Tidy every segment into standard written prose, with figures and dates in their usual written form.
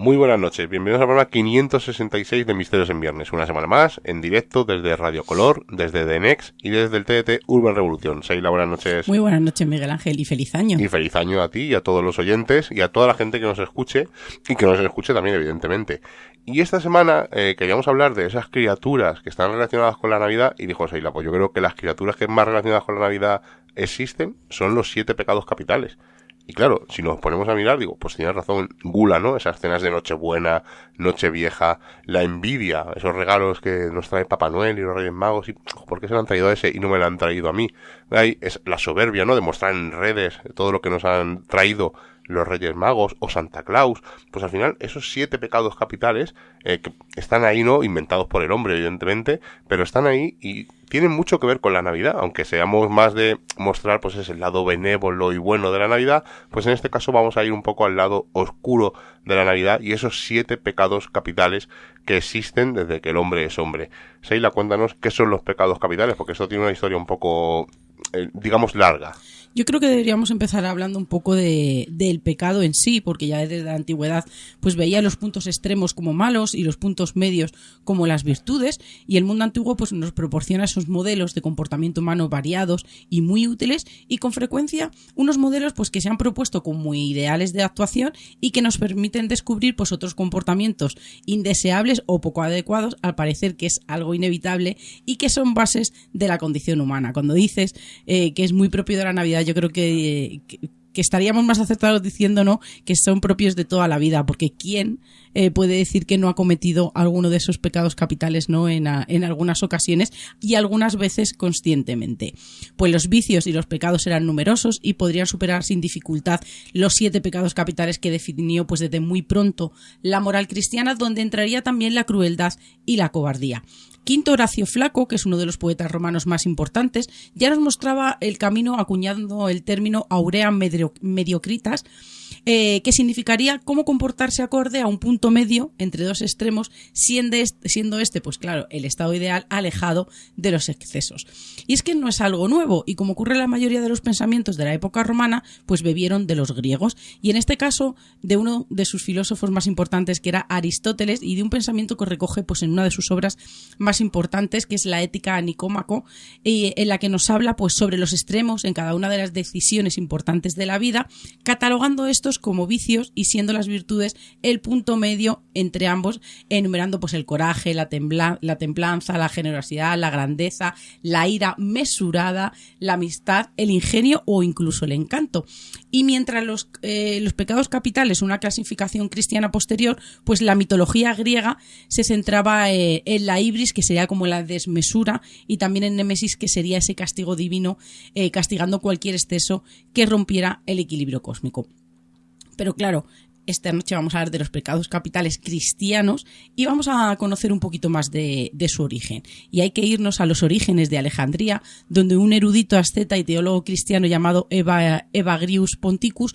Muy buenas noches, bienvenidos al programa 566 de Misterios en Viernes. Una semana más, en directo desde Radio Color, desde The Next y desde el TDT Urban Revolución. Seila, buenas noches. Muy buenas noches, Miguel Ángel, y feliz año. Y feliz año a ti y a todos los oyentes y a toda la gente que nos escuche y que nos escuche también, evidentemente. Y esta semana queríamos hablar de esas criaturas que están relacionadas con la Navidad y dijo Seila, pues yo creo que las criaturas que más relacionadas con la Navidad existen son los 7 pecados capitales. Y claro, si nos ponemos a mirar, digo, pues tienes razón, gula, ¿no? Esas cenas de Nochebuena, Nochevieja, la envidia, esos regalos que nos trae Papá Noel y los Reyes Magos, y ¿por qué se lo han traído a ese y no me lo han traído a mí? Ahí es la soberbia, ¿no? De mostrar en redes todo lo que nos han traído los Reyes Magos o Santa Claus. Pues al final, esos 7 pecados capitales que están ahí, ¿no? Inventados por el hombre, evidentemente, pero están ahí y tienen mucho que ver con la Navidad, aunque seamos más de mostrar pues ese lado benévolo y bueno de la Navidad, pues en este caso vamos a ir un poco al lado oscuro de la Navidad y esos 7 pecados capitales que existen desde que el hombre es hombre. Seila, cuéntanos qué son los pecados capitales, porque eso tiene una historia un poco, digamos, larga. Yo creo que deberíamos empezar hablando un poco del pecado en sí, porque ya desde la antigüedad pues veía los puntos extremos como malos y los puntos medios como las virtudes, y el mundo antiguo pues nos proporciona esos modelos de comportamiento humano variados y muy útiles, y con frecuencia unos modelos pues que se han propuesto como ideales de actuación y que nos permiten descubrir pues otros comportamientos indeseables o poco adecuados, al parecer que es algo inevitable y que son bases de la condición humana. Cuando dices que es muy propio de la Navidad, yo creo que estaríamos más acertados diciendo no, que son propios de toda la vida, porque ¿quién puede decir que no ha cometido alguno de esos pecados capitales, no, en algunas ocasiones y algunas veces conscientemente? Pues los vicios y los pecados eran numerosos y podrían superar sin dificultad los 7 pecados capitales que definió pues desde muy pronto la moral cristiana, donde entraría también la crueldad y la cobardía. Quinto Horacio Flaco, que es uno de los poetas romanos más importantes, ya nos mostraba el camino acuñando el término aurea mediocritas, que significaría cómo comportarse acorde a un punto medio entre dos extremos, siendo este, pues claro, el estado ideal alejado de los excesos. Y es que no es algo nuevo, y como ocurre en la mayoría de los pensamientos de la época romana, pues bebieron de los griegos, y en este caso de uno de sus filósofos más importantes, que era Aristóteles, y de un pensamiento que recoge pues en una de sus obras más importantes, que es la Ética a Nicómaco, en la que nos habla pues sobre los extremos en cada una de las decisiones importantes de la vida, catalogando estos como vicios y siendo las virtudes el punto medio entre ambos, enumerando pues el coraje, la templanza, la generosidad, la grandeza, la ira mesurada, la amistad, el ingenio o incluso el encanto. Y mientras los pecados capitales, una clasificación cristiana posterior, pues la mitología griega se centraba en la ibris, que sería como la desmesura, y también en némesis, que sería ese castigo divino, castigando cualquier exceso que rompiera el equilibrio cósmico. Pero claro, esta noche vamos a hablar de los pecados capitales cristianos y vamos a conocer un poquito más de su origen. Y hay que irnos a los orígenes de Alejandría, donde un erudito asceta y teólogo cristiano llamado Evagrius Ponticus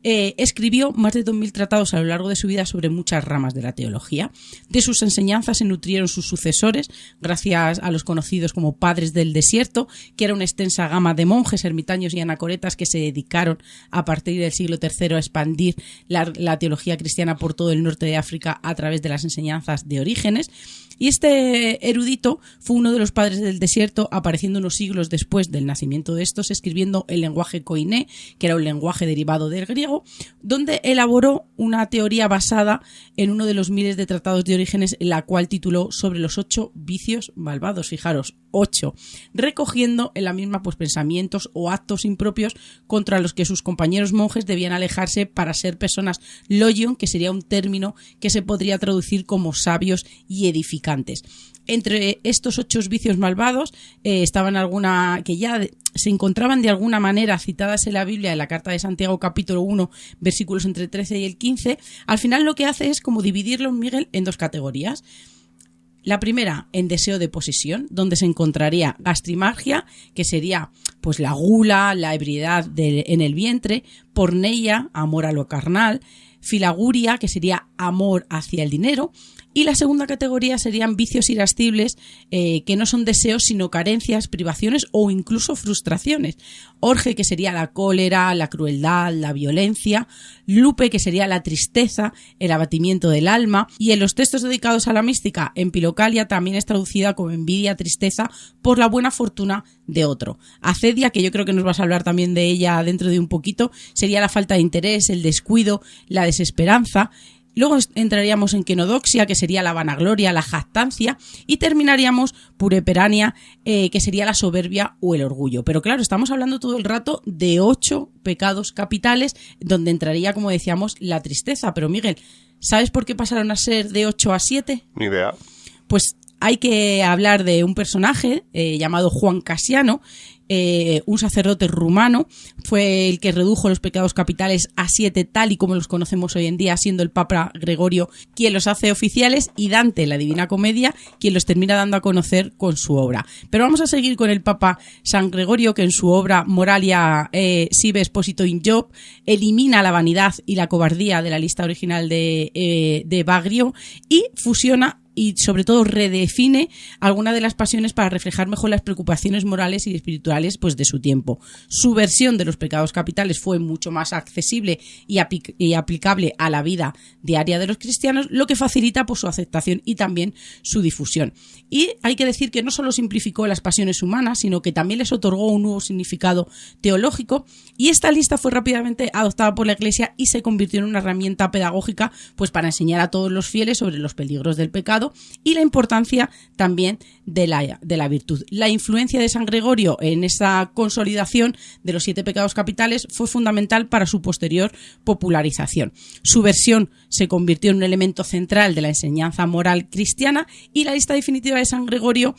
escribió más de 2000 tratados a lo largo de su vida sobre muchas ramas de la teología. De sus enseñanzas se nutrieron sus sucesores, gracias a los conocidos como padres del desierto, que era una extensa gama de monjes, ermitaños y anacoretas que se dedicaron a partir del siglo III a expandir la teología cristiana por todo el norte de África a través de las enseñanzas de Orígenes. Y este erudito fue uno de los padres del desierto, apareciendo unos siglos después del nacimiento de estos, escribiendo el lenguaje koiné, que era un lenguaje derivado del griego, donde elaboró una teoría basada en uno de los miles de tratados de Orígenes, la cual tituló Sobre los 8 vicios malvados. Fijaros, 8, recogiendo en la misma pues pensamientos o actos impropios contra los que sus compañeros monjes debían alejarse para ser personas logion, que sería un término que se podría traducir como sabios y edificantes. Entre estos 8 vicios malvados estaban alguna que ya se encontraban de alguna manera citadas en la Biblia, en la carta de Santiago capítulo 1 versículos entre el 13 y el 15. Al final lo que hace es como dividirlo, Miguel, en 2 categorías. La primera, en deseo de posesión, donde se encontraría gastrimagia, que sería pues la gula, la ebriedad en el vientre; porneia, amor a lo carnal; filaguria, que sería amor hacia el dinero. Y la segunda categoría serían vicios irascibles, que no son deseos sino carencias, privaciones o incluso frustraciones. Orge, que sería la cólera, la crueldad, la violencia. Lupe, que sería la tristeza, el abatimiento del alma. Y en los textos dedicados a la mística, Empilocalia también es traducida como envidia, tristeza por la buena fortuna de otro. Acedia, que yo creo que nos vas a hablar también de ella dentro de un poquito, sería la falta de interés, el descuido, la desesperanza. Luego entraríamos en Quenodoxia, que sería la vanagloria, la jactancia, y terminaríamos Pureperania, que sería la soberbia o el orgullo. Pero claro, estamos hablando todo el rato de 8 pecados capitales, donde entraría, como decíamos, la tristeza. Pero Miguel, ¿sabes por qué pasaron a ser de 8 a 7? Ni idea. Pues hay que hablar de un personaje llamado Juan Casiano, un sacerdote rumano. Fue el que redujo los pecados capitales a 7 tal y como los conocemos hoy en día, siendo el Papa Gregorio quien los hace oficiales y Dante, la Divina Comedia, quien los termina dando a conocer con su obra. Pero vamos a seguir con el Papa San Gregorio, que en su obra Moralia Sive Exposito in Job elimina la vanidad y la cobardía de la lista original de Bagrio y fusiona y sobre todo redefine algunas de las pasiones para reflejar mejor las preocupaciones morales y espirituales pues de su tiempo. Su versión de los pecados capitales fue mucho más accesible y aplicable a la vida diaria de los cristianos, lo que facilita pues su aceptación y también su difusión. Y hay que decir que no solo simplificó las pasiones humanas, sino que también les otorgó un nuevo significado teológico, y esta lista fue rápidamente adoptada por la Iglesia y se convirtió en una herramienta pedagógica pues para enseñar a todos los fieles sobre los peligros del pecado y la importancia también de la virtud. La influencia de San Gregorio en esa consolidación de los 7 pecados capitales fue fundamental para su posterior popularización. Su versión se convirtió en un elemento central de la enseñanza moral cristiana, y la lista definitiva de San Gregorio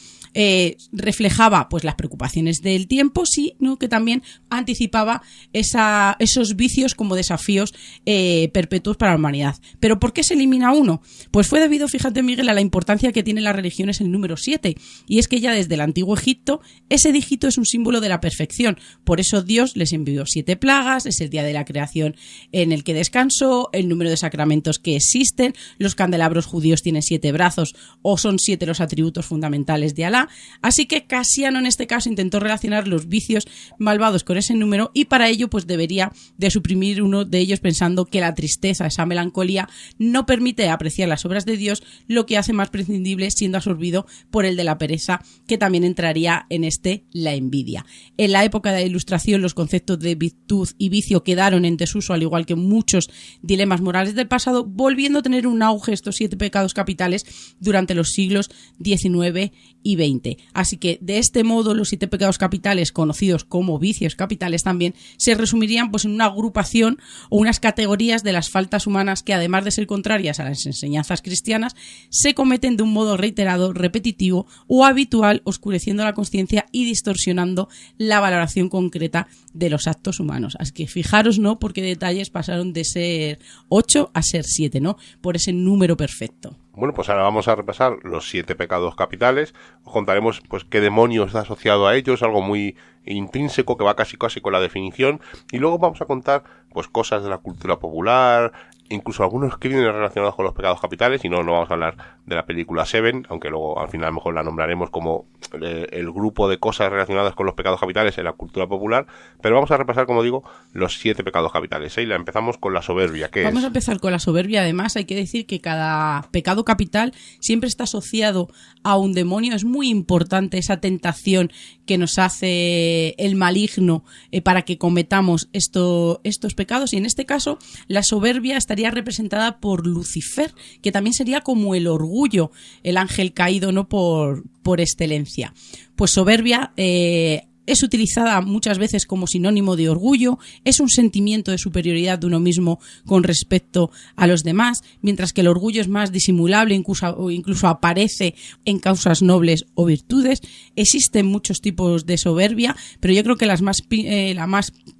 reflejaba pues las preocupaciones del tiempo, sino que también anticipaba esos vicios como desafíos perpetuos para la humanidad. ¿Pero por qué se elimina uno? Pues fue debido, fíjate Miguel, a la importancia que tiene las religiones el número 7, y es que ya desde el antiguo Egipto ese dígito es un símbolo de la perfección. Por eso Dios les envió 7 plagas, es el día de la creación en el que descansó, el número de sacramentos que existen, los candelabros judíos tienen 7 brazos o son 7 los atributos fundamentales de Alá. Así que Casiano en este caso intentó relacionar los vicios malvados con ese número, y para ello pues debería de suprimir uno de ellos, pensando que la tristeza, esa melancolía, no permite apreciar las obras de Dios, lo que hace más prescindible, siendo absorbido por el de la pereza, que también entraría en la envidia. En la época de la Ilustración los conceptos de virtud y vicio quedaron en desuso, al igual que muchos dilemas morales del pasado, volviendo a tener un auge estos 7 pecados capitales durante los siglos XIX y XX. Así que de este modo los 7 pecados capitales, conocidos como vicios capitales, también se resumirían pues en una agrupación o unas categorías de las faltas humanas que, además de ser contrarias a las enseñanzas cristianas, se cometen de un modo reiterado, repetitivo o habitual, oscureciendo la conciencia y distorsionando la valoración concreta de los actos humanos. Así que fijaros, ¿no?, por qué detalles pasaron de ser 8 a ser 7, ¿no?, por ese número perfecto. Bueno, pues ahora vamos a repasar los 7 pecados capitales. Os contaremos pues qué demonio está asociado a ellos, algo muy intrínseco que va casi con la definición, y luego vamos a contar pues cosas de la cultura popular, incluso algunos crímenes relacionados con los pecados capitales, y no vamos a hablar de la película Seven, aunque luego al final mejor la nombraremos como el grupo de cosas relacionadas con los pecados capitales en la cultura popular, pero vamos a repasar, como digo, los 7 pecados capitales. Y la empezamos con la soberbia. Vamos a empezar con la soberbia. Además, hay que decir que cada pecado capital siempre está asociado a un demonio. Es muy importante esa tentación que nos hace el maligno para que cometamos estos pecados, y en este caso la soberbia estaría representada por Lucifer, que también sería como el orgullo, el ángel caído, no por excelencia. Pues soberbia es utilizada muchas veces como sinónimo de orgullo, es un sentimiento de superioridad de uno mismo con respecto a los demás, mientras que el orgullo es más disimulable, incluso aparece en causas nobles o virtudes. Existen muchos tipos de soberbia, pero yo creo que la más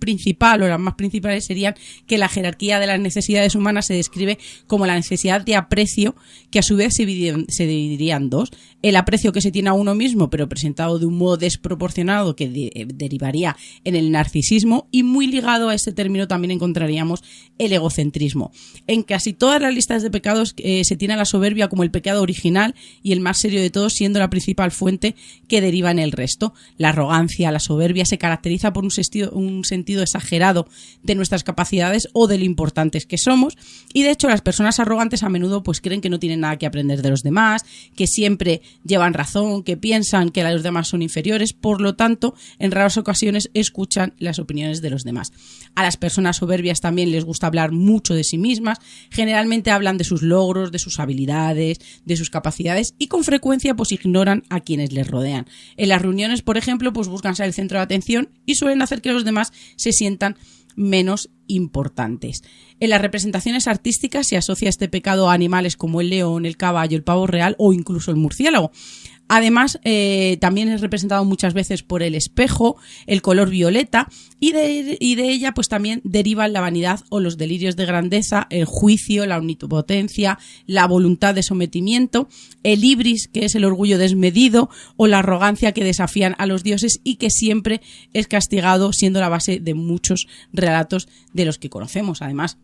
principal o las más principales serían que la jerarquía de las necesidades humanas se describe como la necesidad de aprecio, que a su vez se dividiría en dos: el aprecio que se tiene a uno mismo, pero presentado de un modo desproporcionado, que derivaría en el narcisismo, y muy ligado a este término también encontraríamos el egocentrismo. En casi todas las listas de pecados se tiene a la soberbia como el pecado original y el más serio de todos, siendo la principal fuente que deriva en el resto. La arrogancia, la soberbia se caracteriza por un sentido exagerado de nuestras capacidades o de lo importantes que somos, y de hecho las personas arrogantes a menudo pues creen que no tienen nada que aprender de los demás, que siempre llevan razón, que piensan que los demás son inferiores, por lo tanto en raras ocasiones escuchan las opiniones de los demás. A las personas soberbias también les gusta hablar mucho de sí mismas, generalmente hablan de sus logros, de sus habilidades, de sus capacidades, y con frecuencia pues ignoran a quienes les rodean. En las reuniones, por ejemplo, pues buscan ser el centro de atención y suelen hacer que los demás se sientan menos importantes. En las representaciones artísticas se asocia este pecado a animales como el león, el caballo, el pavo real o incluso el murciélago. Además, también es representado muchas veces por el espejo, el color violeta, y de ella pues también derivan la vanidad o los delirios de grandeza, el juicio, la omnipotencia, la voluntad de sometimiento, el ibris, que es el orgullo desmedido, o la arrogancia, que desafían a los dioses y que siempre es castigado, siendo la base de muchos relatos de los que conocemos. Además,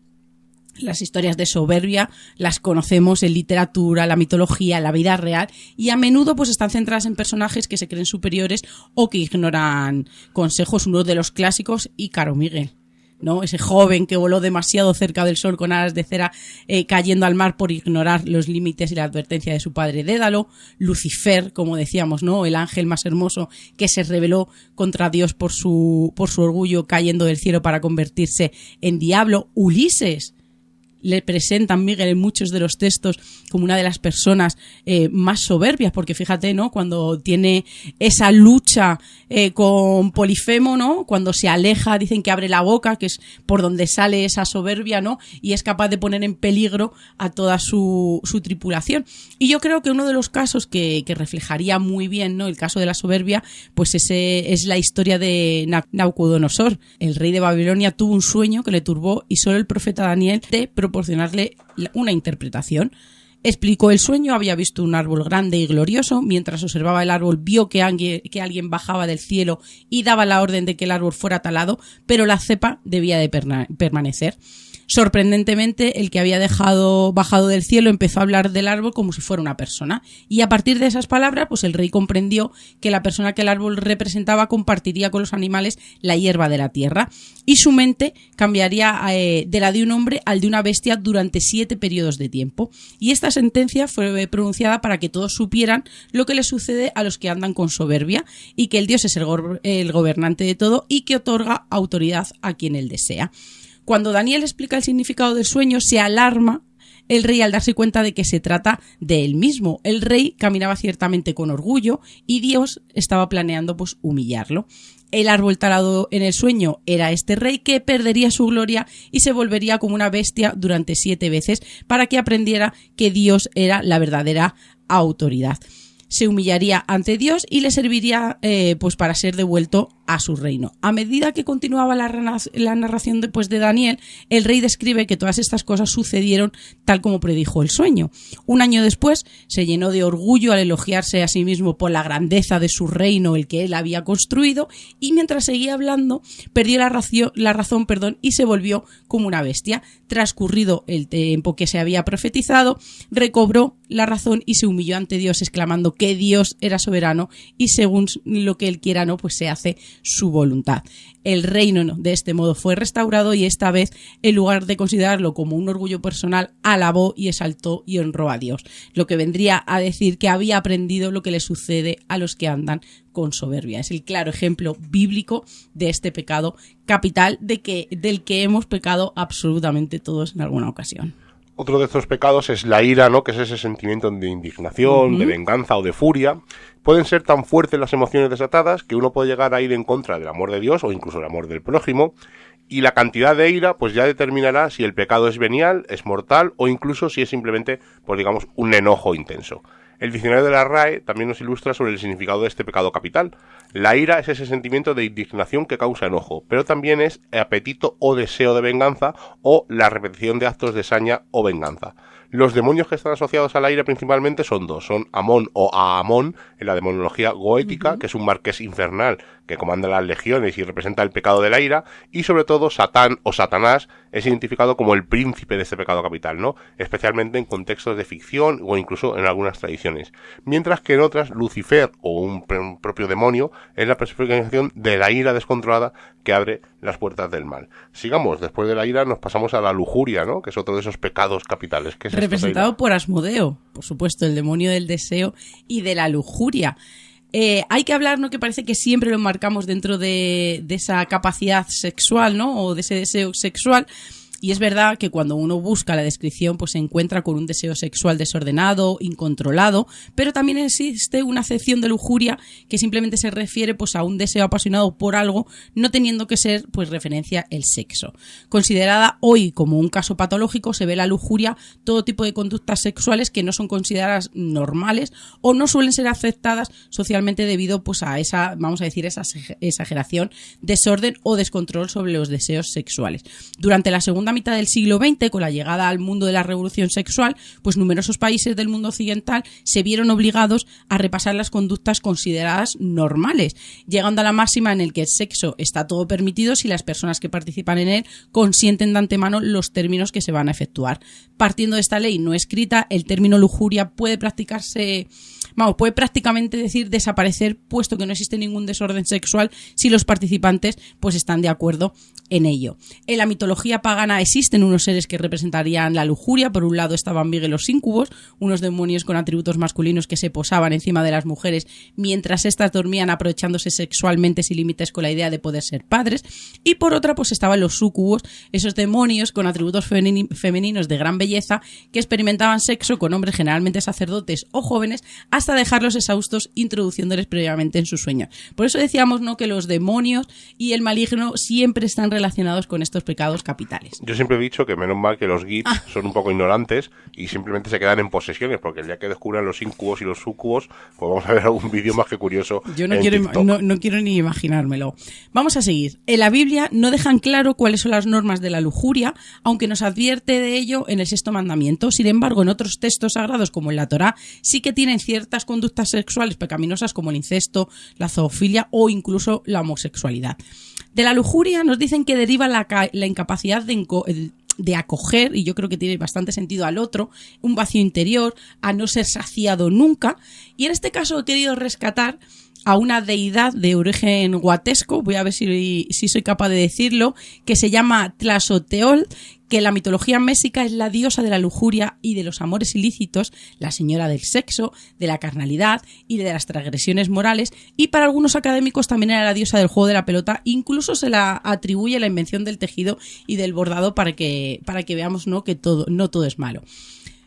las historias de soberbia las conocemos en literatura, la mitología, la vida real, y a menudo pues están centradas en personajes que se creen superiores o que ignoran consejos. Uno de los clásicos, Ícaro, Miguel, ¿no? Ese joven que voló demasiado cerca del sol con alas de cera, cayendo al mar por ignorar los límites y la advertencia de su padre Dédalo. Lucifer, como decíamos, ¿no? El ángel más hermoso que se rebeló contra Dios por su orgullo, cayendo del cielo para convertirse en diablo. Ulises, le presentan, Miguel, en muchos de los textos como una de las personas más soberbias, porque fíjate, ¿no? Cuando tiene esa lucha con Polifemo, ¿no? Cuando se aleja, dicen que abre la boca, que es por donde sale esa soberbia, ¿no? Y es capaz de poner en peligro a toda su tripulación. Y yo creo que uno de los casos que reflejaría muy bien, ¿no? El caso de la soberbia, pues ese es la historia de Nabucodonosor. El rey de Babilonia tuvo un sueño que le turbó y solo el profeta Daniel proporcionarle una interpretación. Explicó el sueño: había visto un árbol grande y glorioso. Mientras observaba el árbol, vio que alguien bajaba del cielo y daba la orden de que el árbol fuera talado, pero la cepa debía de permanecer. Sorprendentemente, el que había bajado del cielo empezó a hablar del árbol como si fuera una persona, y a partir de esas palabras pues el rey comprendió que la persona que el árbol representaba compartiría con los animales la hierba de la tierra, y su mente cambiaría de la de un hombre al de una bestia durante 7 periodos de tiempo. Y esta sentencia fue pronunciada para que todos supieran lo que les sucede a los que andan con soberbia, y que el Dios es el gobernante de todo y que otorga autoridad a quien él desea. Cuando Daniel explica el significado del sueño, se alarma el rey al darse cuenta de que se trata de él mismo. El rey caminaba ciertamente con orgullo y Dios estaba planeando pues humillarlo. El árbol talado en el sueño era este rey, que perdería su gloria y se volvería como una bestia durante 7 veces para que aprendiera que Dios era la verdadera autoridad. Se humillaría ante Dios y le serviría pues para ser devuelto a su reino. A medida que continuaba la narración de Daniel, el rey describe que todas estas cosas sucedieron tal como predijo el sueño. Un año después se llenó de orgullo al elogiarse a sí mismo por la grandeza de su reino, el que él había construido, y mientras seguía hablando perdió la razón y se volvió como una bestia. Transcurrido el tiempo que se había profetizado, recobró la razón y se humilló ante Dios, exclamando que Dios era soberano y según lo que él quiera, no, pues se hace su voluntad. El reino de este modo fue restaurado, y esta vez, en lugar de considerarlo como un orgullo personal, alabó y exaltó y honró a Dios, lo que vendría a decir que había aprendido lo que le sucede a los que andan con soberbia. Es el claro ejemplo bíblico de este pecado capital del que hemos pecado absolutamente todos en alguna ocasión. Otro de estos pecados es la ira, ¿no? Que es ese sentimiento de indignación, de venganza o de furia. Pueden ser tan fuertes las emociones desatadas que uno puede llegar a ir en contra del amor de Dios o incluso del amor del prójimo. Y la cantidad de ira pues ya determinará si el pecado es venial, es mortal o incluso si es simplemente, pues digamos, un enojo intenso. El diccionario de la RAE también nos ilustra sobre el significado de este pecado capital. La ira es ese sentimiento de indignación que causa enojo, pero también es apetito o deseo de venganza o la repetición de actos de saña o venganza. Los demonios que están asociados a la ira principalmente son 2, son Amón o Aamón en la demonología goética, que es un marqués infernal que comanda las legiones y representa el pecado de la ira, y sobre todo Satán o Satanás es identificado como el príncipe de este pecado capital, ¿no? Especialmente en contextos de ficción o incluso en algunas tradiciones. Mientras que en otras, Lucifer o un propio demonio es la personificación de la ira descontrolada que abre las puertas del mal. Sigamos, después de la ira nos pasamos a la lujuria, ¿no? Que es otro de esos pecados capitales. ¿Qué es representado esto, por Asmodeo, por supuesto, el demonio del deseo y de la lujuria. Hay que hablar, ¿no? Que parece que siempre lo marcamos dentro de esa capacidad sexual, ¿no? O de ese deseo sexual. Y es verdad que cuando uno busca la descripción, pues se encuentra con un deseo sexual desordenado, incontrolado, pero también existe una acepción de lujuria que simplemente se refiere pues a un deseo apasionado por algo, no teniendo que ser pues referencia el sexo. Considerada hoy como un caso patológico, se ve la lujuria todo tipo de conductas sexuales que no son consideradas normales o no suelen ser aceptadas socialmente debido pues a esa, vamos a decir, esa exageración, desorden o descontrol sobre los deseos sexuales. Durante la segunda mitad del siglo XX, con la llegada al mundo de la revolución sexual, pues numerosos países del mundo occidental se vieron obligados a repasar las conductas consideradas normales, llegando a la máxima en el que el sexo está todo permitido si las personas que participan en él consienten de antemano los términos que se van a efectuar. Partiendo de esta ley no escrita, el término lujuria puede prácticamente decir desaparecer, puesto que no existe ningún desorden sexual si los participantes pues están de acuerdo en ello. En la mitología pagana existen unos seres que representarían la lujuria. Por un lado estaban Vigé los íncubos, unos demonios con atributos masculinos que se posaban encima de las mujeres mientras éstas dormían, aprovechándose sexualmente sin límites con la idea de poder ser padres. Y por otra pues estaban los súcubos, esos demonios con atributos femeninos de gran belleza que experimentaban sexo con hombres generalmente sacerdotes o jóvenes hasta dejarlos exhaustos, introduciéndoles previamente en sus sueños. Por eso decíamos, ¿no?, que los demonios y el maligno siempre están relacionados con estos pecados capitales. Yo siempre he dicho que menos mal que los geeks son un poco ignorantes y simplemente se quedan en posesiones, porque el día que descubran los incubos y los súcubos, pues vamos a ver algún vídeo más que curioso. Yo no quiero ni imaginármelo. Vamos a seguir. En la Biblia no dejan claro cuáles son las normas de la lujuria, aunque nos advierte de ello en el sexto mandamiento. Sin embargo, en otros textos sagrados, como en la Torá, sí que tienen ciertas conductas sexuales pecaminosas como el incesto, la zoofilia o incluso la homosexualidad. De la lujuria nos dicen que deriva la incapacidad de acoger, y yo creo que tiene bastante sentido, al otro, un vacío interior, a no ser saciado nunca. Y en este caso he querido rescatar a una deidad de origen guatesco, voy a ver si soy capaz de decirlo, que se llama Tlaxoteotl, que en la mitología méxica es la diosa de la lujuria y de los amores ilícitos, la señora del sexo, de la carnalidad y de las transgresiones morales, y para algunos académicos también era la diosa del juego de la pelota. Incluso se la atribuye la invención del tejido y del bordado para que veamos, ¿no?, que no todo es malo.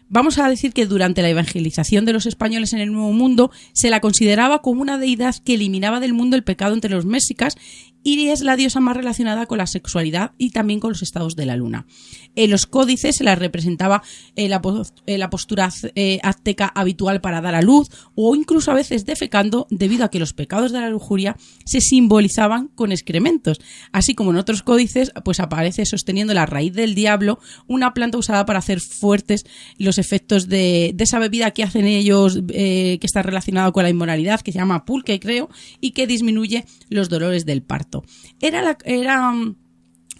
Vamos a decir que durante la evangelización de los españoles en el Nuevo Mundo se la consideraba como una deidad que eliminaba del mundo el pecado entre los mexicas, y es la diosa más relacionada con la sexualidad y también con los estados de la luna. En los códices se la representaba la postura azteca habitual para dar a luz, o incluso a veces defecando, debido a que los pecados de la lujuria se simbolizaban con excrementos. Así como en otros códices pues aparece sosteniendo la raíz del diablo, una planta usada para hacer fuertes los efectos de esa bebida que hacen ellos, que está relacionado con la inmoralidad, que se llama pulque, creo, y que disminuye los dolores del parto. Era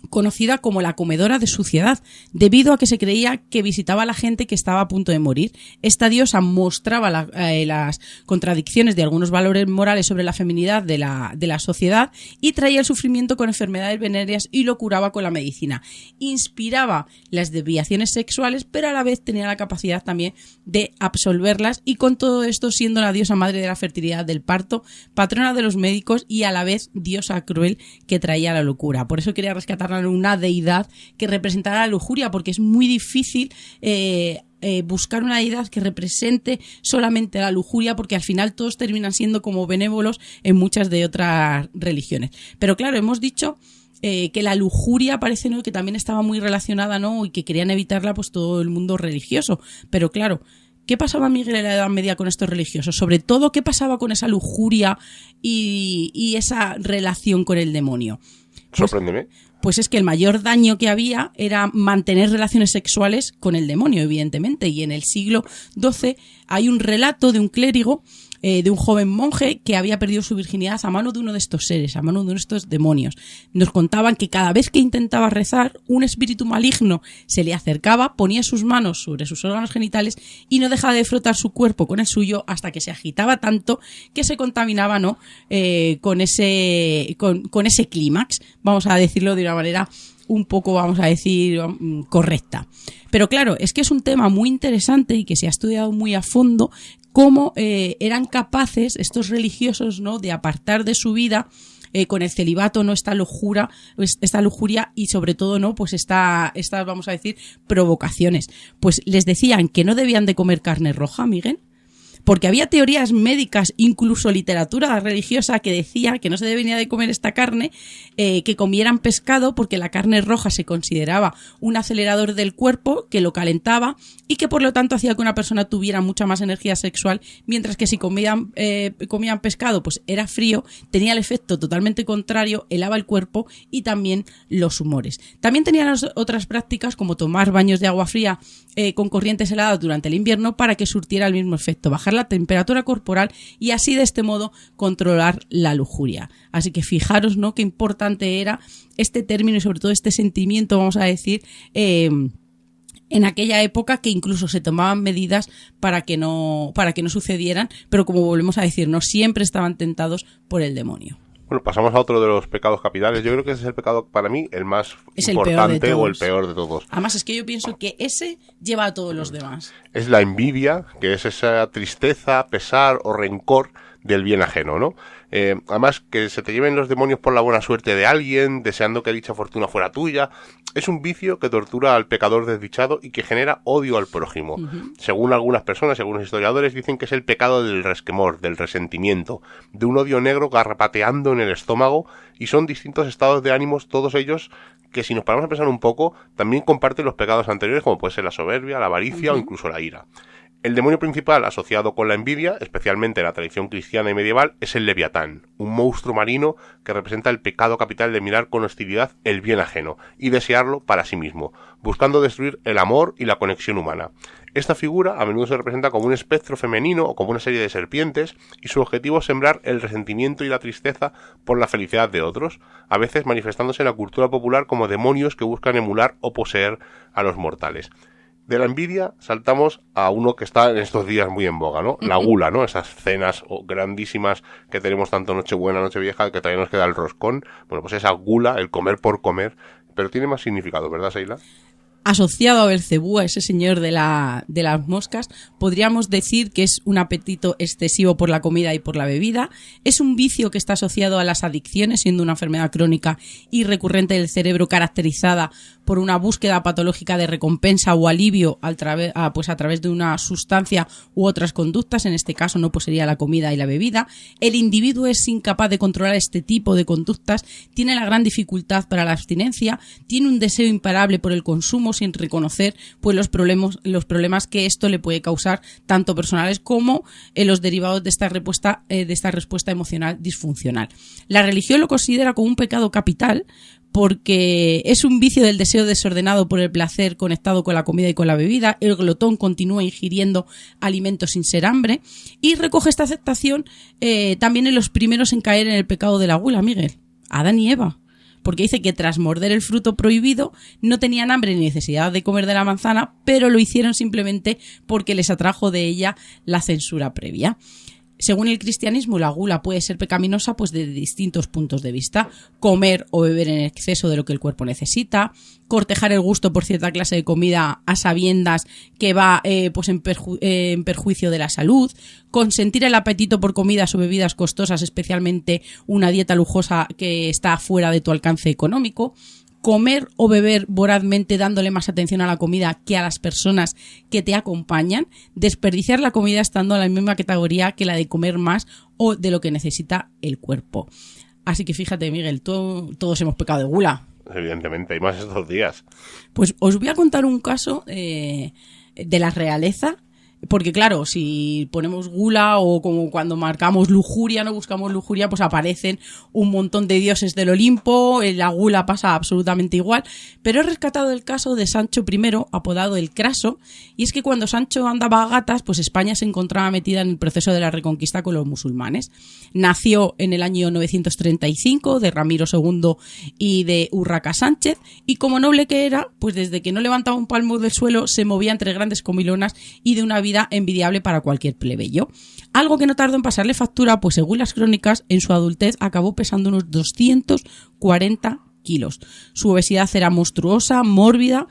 conocida como la comedora de suciedad, debido a que se creía que visitaba a la gente que estaba a punto de morir. Esta diosa mostraba las contradicciones de algunos valores morales sobre la feminidad de la sociedad, y traía el sufrimiento con enfermedades venéreas y lo curaba con la medicina. Inspiraba las desviaciones sexuales, pero a la vez tenía la capacidad también de absolverlas, y con todo esto siendo la diosa madre de la fertilidad, del parto, patrona de los médicos y a la vez diosa cruel que traía la locura. Por eso quería rescatar una deidad que representara la lujuria, porque es muy difícil buscar una deidad que represente solamente la lujuria, porque al final todos terminan siendo como benévolos en muchas de otras religiones. Pero claro, hemos dicho que la lujuria parece, ¿no?, que también estaba muy relacionada, ¿no?, y que querían evitarla pues todo el mundo religioso. Pero claro, ¿qué pasaba, Miguel, en la Edad Media con estos religiosos? Sobre todo, ¿qué pasaba con esa lujuria y esa relación con el demonio? Sorpréndeme. pues es que el mayor daño que había era mantener relaciones sexuales con el demonio, evidentemente. Y en el siglo XII hay un relato de un clérigo, de un joven monje que había perdido su virginidad a mano de uno de estos seres, a mano de uno de estos demonios. Nos contaban que cada vez que intentaba rezar, un espíritu maligno se le acercaba, ponía sus manos sobre sus órganos genitales y no dejaba de frotar su cuerpo con el suyo hasta que se agitaba tanto que se contaminaba, ¿no? Con ese clímax, vamos a decirlo de una manera un poco, vamos a decir, correcta. Pero claro, es que es un tema muy interesante y que se ha estudiado muy a fondo cómo eran capaces estos religiosos, ¿no?, de apartar de su vida con el celibato, ¿no?, esta lujuria y sobre todo, ¿no?, pues estas, vamos a decir, provocaciones. Pues les decían que no debían de comer carne roja, Miguel, porque había teorías médicas, incluso literatura religiosa que decía que no se debía de comer esta carne, que comieran pescado porque la carne roja se consideraba un acelerador del cuerpo que lo calentaba y que por lo tanto hacía que una persona tuviera mucha más energía sexual, mientras que si comían pescado pues era frío, tenía el efecto totalmente contrario, helaba el cuerpo y también los humores. También tenían otras prácticas como tomar baños de agua fría con corrientes heladas durante el invierno para que surtiera el mismo efecto, bajar la temperatura corporal y así de este modo controlar la lujuria. Así que fijaros, ¿no?, qué importante era este término y sobre todo este sentimiento, vamos a decir, en aquella época, que incluso se tomaban medidas para que no sucedieran, pero como volvemos a decir, no siempre estaban tentados por el demonio. Bueno, pasamos a otro de los pecados capitales. Yo creo que ese es el pecado, para mí, el más importante o el peor de todos. Además, es que yo pienso que ese lleva a todos los demás. Es la envidia, que es esa tristeza, pesar o rencor del bien ajeno, ¿no? Además, que se te lleven los demonios por la buena suerte de alguien, deseando que dicha fortuna fuera tuya, es un vicio que tortura al pecador desdichado y que genera odio al prójimo. Uh-huh. Según algunas personas, según los historiadores, dicen que es el pecado del resquemor, del resentimiento, de un odio negro garrapateando en el estómago, y son distintos estados de ánimos, todos ellos que, si nos paramos a pensar un poco, también comparten los pecados anteriores, como puede ser la soberbia, la avaricia o incluso la ira. El demonio principal asociado con la envidia, especialmente en la tradición cristiana y medieval, es el Leviatán, un monstruo marino que representa el pecado capital de mirar con hostilidad el bien ajeno y desearlo para sí mismo, buscando destruir el amor y la conexión humana. Esta figura a menudo se representa como un espectro femenino o como una serie de serpientes, y su objetivo es sembrar el resentimiento y la tristeza por la felicidad de otros, a veces manifestándose en la cultura popular como demonios que buscan emular o poseer a los mortales. De la envidia saltamos a uno que está en estos días muy en boga, ¿no? La gula, ¿no? Esas cenas grandísimas que tenemos tanto Nochebuena, Nochevieja, que todavía nos queda el roscón. Bueno, pues esa gula, el comer por comer, pero tiene más significado, ¿verdad, Seila? Asociado a Belcebú, a ese señor de las moscas, podríamos decir que es un apetito excesivo por la comida y por la bebida. Es un vicio que está asociado a las adicciones, siendo una enfermedad crónica y recurrente del cerebro caracterizada por una búsqueda patológica de recompensa o alivio a través de una sustancia u otras conductas. En este caso no, pues sería la comida y la bebida. El individuo es incapaz de controlar este tipo de conductas, tiene la gran dificultad para la abstinencia, tiene un deseo imparable por el consumo, sin reconocer pues los problemas que esto le puede causar, tanto personales como los derivados de esta respuesta emocional disfuncional. La religión lo considera como un pecado capital, porque es un vicio del deseo desordenado por el placer conectado con la comida y con la bebida. El glotón continúa ingiriendo alimentos sin ser hambre, y recoge esta aceptación también en los primeros en caer en el pecado de la gula, Miguel, Adán y Eva. Porque dice que tras morder el fruto prohibido no tenían hambre ni necesidad de comer de la manzana, pero lo hicieron simplemente porque les atrajo de ella la censura previa. Según el cristianismo, la gula puede ser pecaminosa pues desde distintos puntos de vista: comer o beber en exceso de lo que el cuerpo necesita, cortejar el gusto por cierta clase de comida a sabiendas que va en perjuicio de la salud, consentir el apetito por comidas o bebidas costosas, especialmente una dieta lujosa que está fuera de tu alcance económico, comer o beber vorazmente dándole más atención a la comida que a las personas que te acompañan, desperdiciar la comida estando en la misma categoría que la de comer más o de lo que necesita el cuerpo. Así que fíjate, Miguel, todos hemos pecado de gula. Evidentemente, hay más estos días. Pues os voy a contar un caso de la realeza Porque claro, si ponemos gula o como cuando marcamos lujuria, no buscamos lujuria, pues aparecen un montón de dioses del Olimpo, la gula pasa absolutamente igual. Pero he rescatado el caso de Sancho I, apodado el Craso, y es que cuando Sancho andaba a gatas, pues España se encontraba metida en el proceso de la reconquista con los musulmanes. Nació en el año 935 de Ramiro II y de Urraca Sánchez, y como noble que era, pues desde que no levantaba un palmo del suelo se movía entre grandes comilonas y de una vida envidiable para cualquier plebeyo. Algo que no tardó en pasarle factura, pues según las crónicas, en su adultez acabó pesando unos 240 kilos. Su obesidad era monstruosa, mórbida.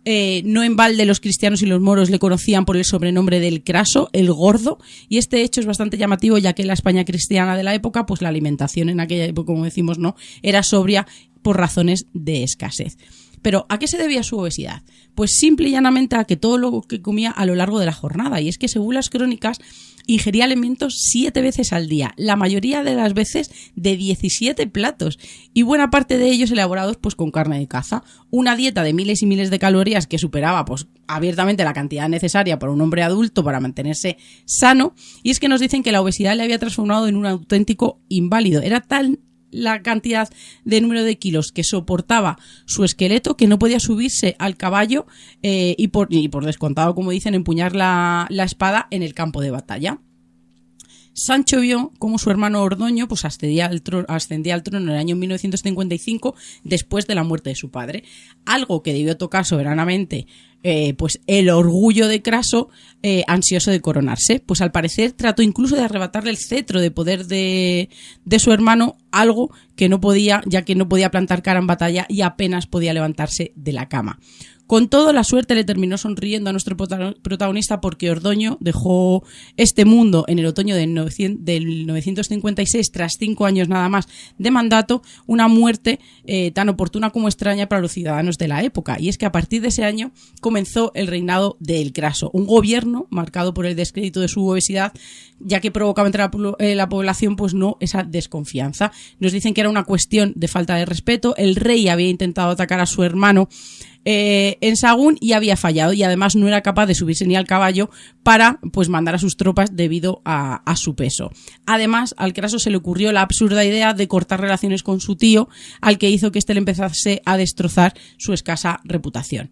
No en balde los cristianos y los moros le conocían por el sobrenombre del Craso, el Gordo, y este hecho es bastante llamativo, ya que en la España cristiana de la época, pues la alimentación en aquella época, como decimos, no era sobria por razones de escasez. Pero ¿a qué se debía su obesidad? Pues simple y llanamente a que todo lo que comía a lo largo de la jornada, y es que según las crónicas ingería alimentos 7 veces al día, la mayoría de las veces de 17 platos, y buena parte de ellos elaborados pues con carne de caza. Una dieta de miles y miles de calorías que superaba pues abiertamente la cantidad necesaria para un hombre adulto para mantenerse sano, y es que nos dicen que la obesidad le había transformado en un auténtico inválido. Era tal la cantidad de número de kilos que soportaba su esqueleto que no podía subirse al caballo y por descontado, como dicen, empuñar la espada en el campo de batalla. Sancho vio cómo su hermano Ordoño pues ascendía al trono en el año 1955 después de la muerte de su padre, algo que debió tocar soberanamente pues el orgullo de Craso, ansioso de coronarse. Pues al parecer trató incluso de arrebatarle el cetro de poder de su hermano, algo que no podía, ya que no podía plantar cara en batalla y apenas podía levantarse de la cama. Con todo, la suerte le terminó sonriendo a nuestro protagonista, porque Ordoño dejó este mundo en el otoño del 956, tras 5 años nada más de mandato, una muerte tan oportuna como extraña para los ciudadanos de la época. Y es que a partir de ese año comenzó el reinado del Craso, un gobierno marcado por el descrédito de su obesidad, ya que provocaba entre la población pues no esa desconfianza. Nos dicen que era una cuestión de falta de respeto. El rey había intentado atacar a su hermano en Sahagún y había fallado, y además no era capaz de subirse ni al caballo para pues mandar a sus tropas debido a su peso. Además, al Craso se le ocurrió la absurda idea de cortar relaciones con su tío, al que hizo que éste le empezase a destrozar su escasa reputación.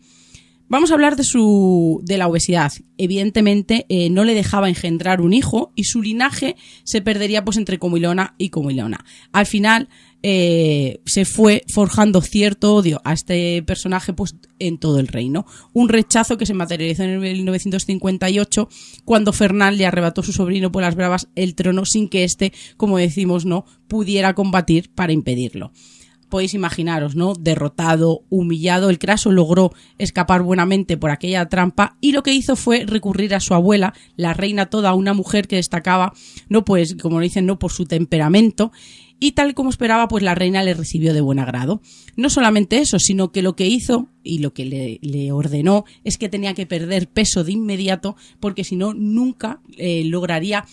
Vamos a hablar de la obesidad. Evidentemente no le dejaba engendrar un hijo y su linaje se perdería pues entre comilona y comilona. Al final se fue forjando cierto odio a este personaje pues en todo el reino. Un rechazo que se materializó en 1958 cuando Fernán le arrebató a su sobrino por las bravas el trono sin que éste, como decimos, no pudiera combatir para impedirlo. Podéis imaginaros, ¿no? Derrotado, humillado, el Craso logró escapar buenamente por aquella trampa y lo que hizo fue recurrir a su abuela, la reina toda, una mujer que destacaba, no pues, como dicen, no por su temperamento, y tal como esperaba, pues la reina le recibió de buen agrado. No solamente eso, sino que lo que hizo y lo que le ordenó es que tenía que perder peso de inmediato, porque si no, nunca lograría,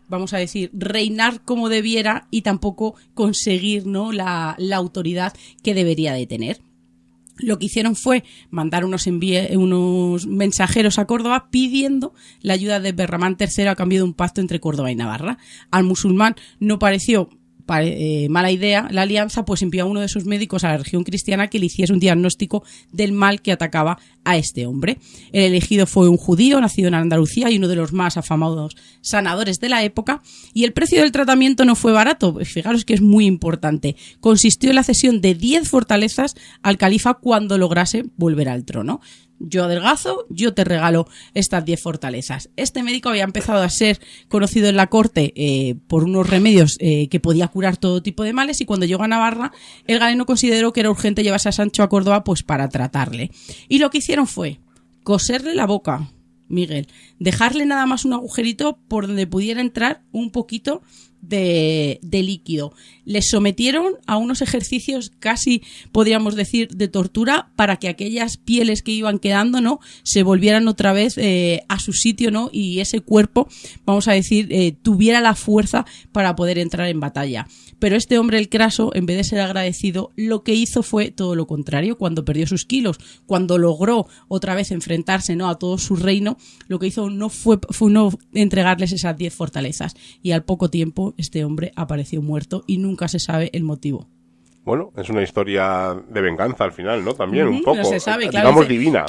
vamos a decir, reinar como debiera y tampoco conseguir, ¿no?, la autoridad que debería de tener. Lo que hicieron fue mandar unos mensajeros a Córdoba pidiendo la ayuda de Berramán III a cambio de un pacto entre Córdoba y Navarra. Al musulmán no pareció mala idea la alianza, pues envió a uno de sus médicos a la región cristiana que le hiciese un diagnóstico del mal que atacaba a este hombre. El elegido fue un judío nacido en Andalucía y uno de los más afamados sanadores de la época, y el precio del tratamiento no fue barato. Fijaros que es muy importante. Consistió en la cesión de 10 fortalezas al califa cuando lograse volver al trono. Yo adelgazo, yo te regalo estas 10 fortalezas. Este médico había empezado a ser conocido en la corte por unos remedios que podía curar todo tipo de males, y cuando llegó a Navarra, el galeno consideró que era urgente llevarse a Sancho a Córdoba pues para tratarle. Y lo que hicieron fue coserle la boca, Miguel, dejarle nada más un agujerito por donde pudiera entrar un poquito de líquido. Les sometieron a unos ejercicios casi, podríamos decir, de tortura para que aquellas pieles que iban quedando, ¿no?, se volvieran otra vez a su sitio, ¿no?, y ese cuerpo, vamos a decir, tuviera la fuerza para poder entrar en batalla. Pero este hombre, el Craso, en vez de ser agradecido, lo que hizo fue todo lo contrario. Cuando perdió sus kilos, cuando logró otra vez enfrentarse, ¿no?, a todo su reino, lo que hizo no fue no entregarles esas 10 fortalezas. Y al poco tiempo este hombre apareció muerto y nunca se sabe el motivo. Bueno, es una historia de venganza al final, ¿no? También un poco, no se sabe, claro, digamos divina,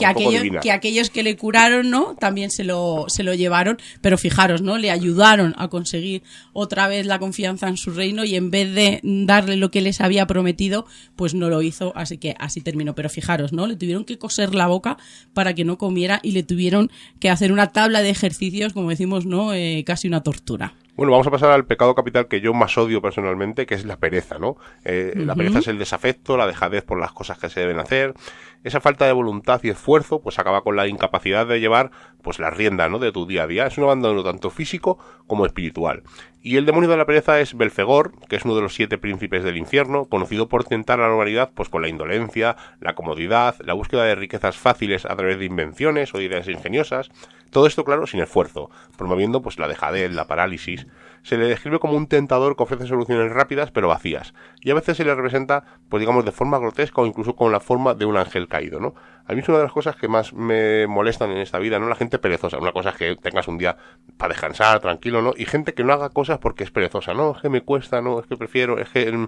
que aquellos que le curaron, ¿no?, también se lo llevaron, pero fijaros, ¿no?, le ayudaron a conseguir otra vez la confianza en su reino y en vez de darle lo que les había prometido, pues no lo hizo, así que así terminó. Pero fijaros, ¿no?, le tuvieron que coser la boca para que no comiera y le tuvieron que hacer una tabla de ejercicios, como decimos, ¿no?, casi una tortura. Bueno, vamos a pasar al pecado capital que yo más odio personalmente, que es la pereza, ¿no? La pereza es el desafecto, la dejadez por las cosas que se deben hacer. Esa falta de voluntad y esfuerzo, pues acaba con la incapacidad de llevar, pues la rienda, ¿no?, de tu día a día. Es un abandono tanto físico como espiritual. Y el demonio de la pereza es Belfegor, que es uno de los 7 príncipes del infierno, conocido por tentar a la humanidad pues con la indolencia, la comodidad, la búsqueda de riquezas fáciles a través de invenciones o ideas ingeniosas. Todo esto, claro, sin esfuerzo, promoviendo pues la dejadez, la parálisis. Se le describe como un tentador que ofrece soluciones rápidas pero vacías. Y a veces se le representa, pues digamos, de forma grotesca o incluso con la forma de un ángel caído, ¿no? A mí es una de las cosas que más me molestan en esta vida, ¿no? La gente perezosa. Una cosa es que tengas un día para descansar, tranquilo, ¿no? Y gente que no haga cosas porque es perezosa. No, es que me cuesta, no, es que prefiero, es que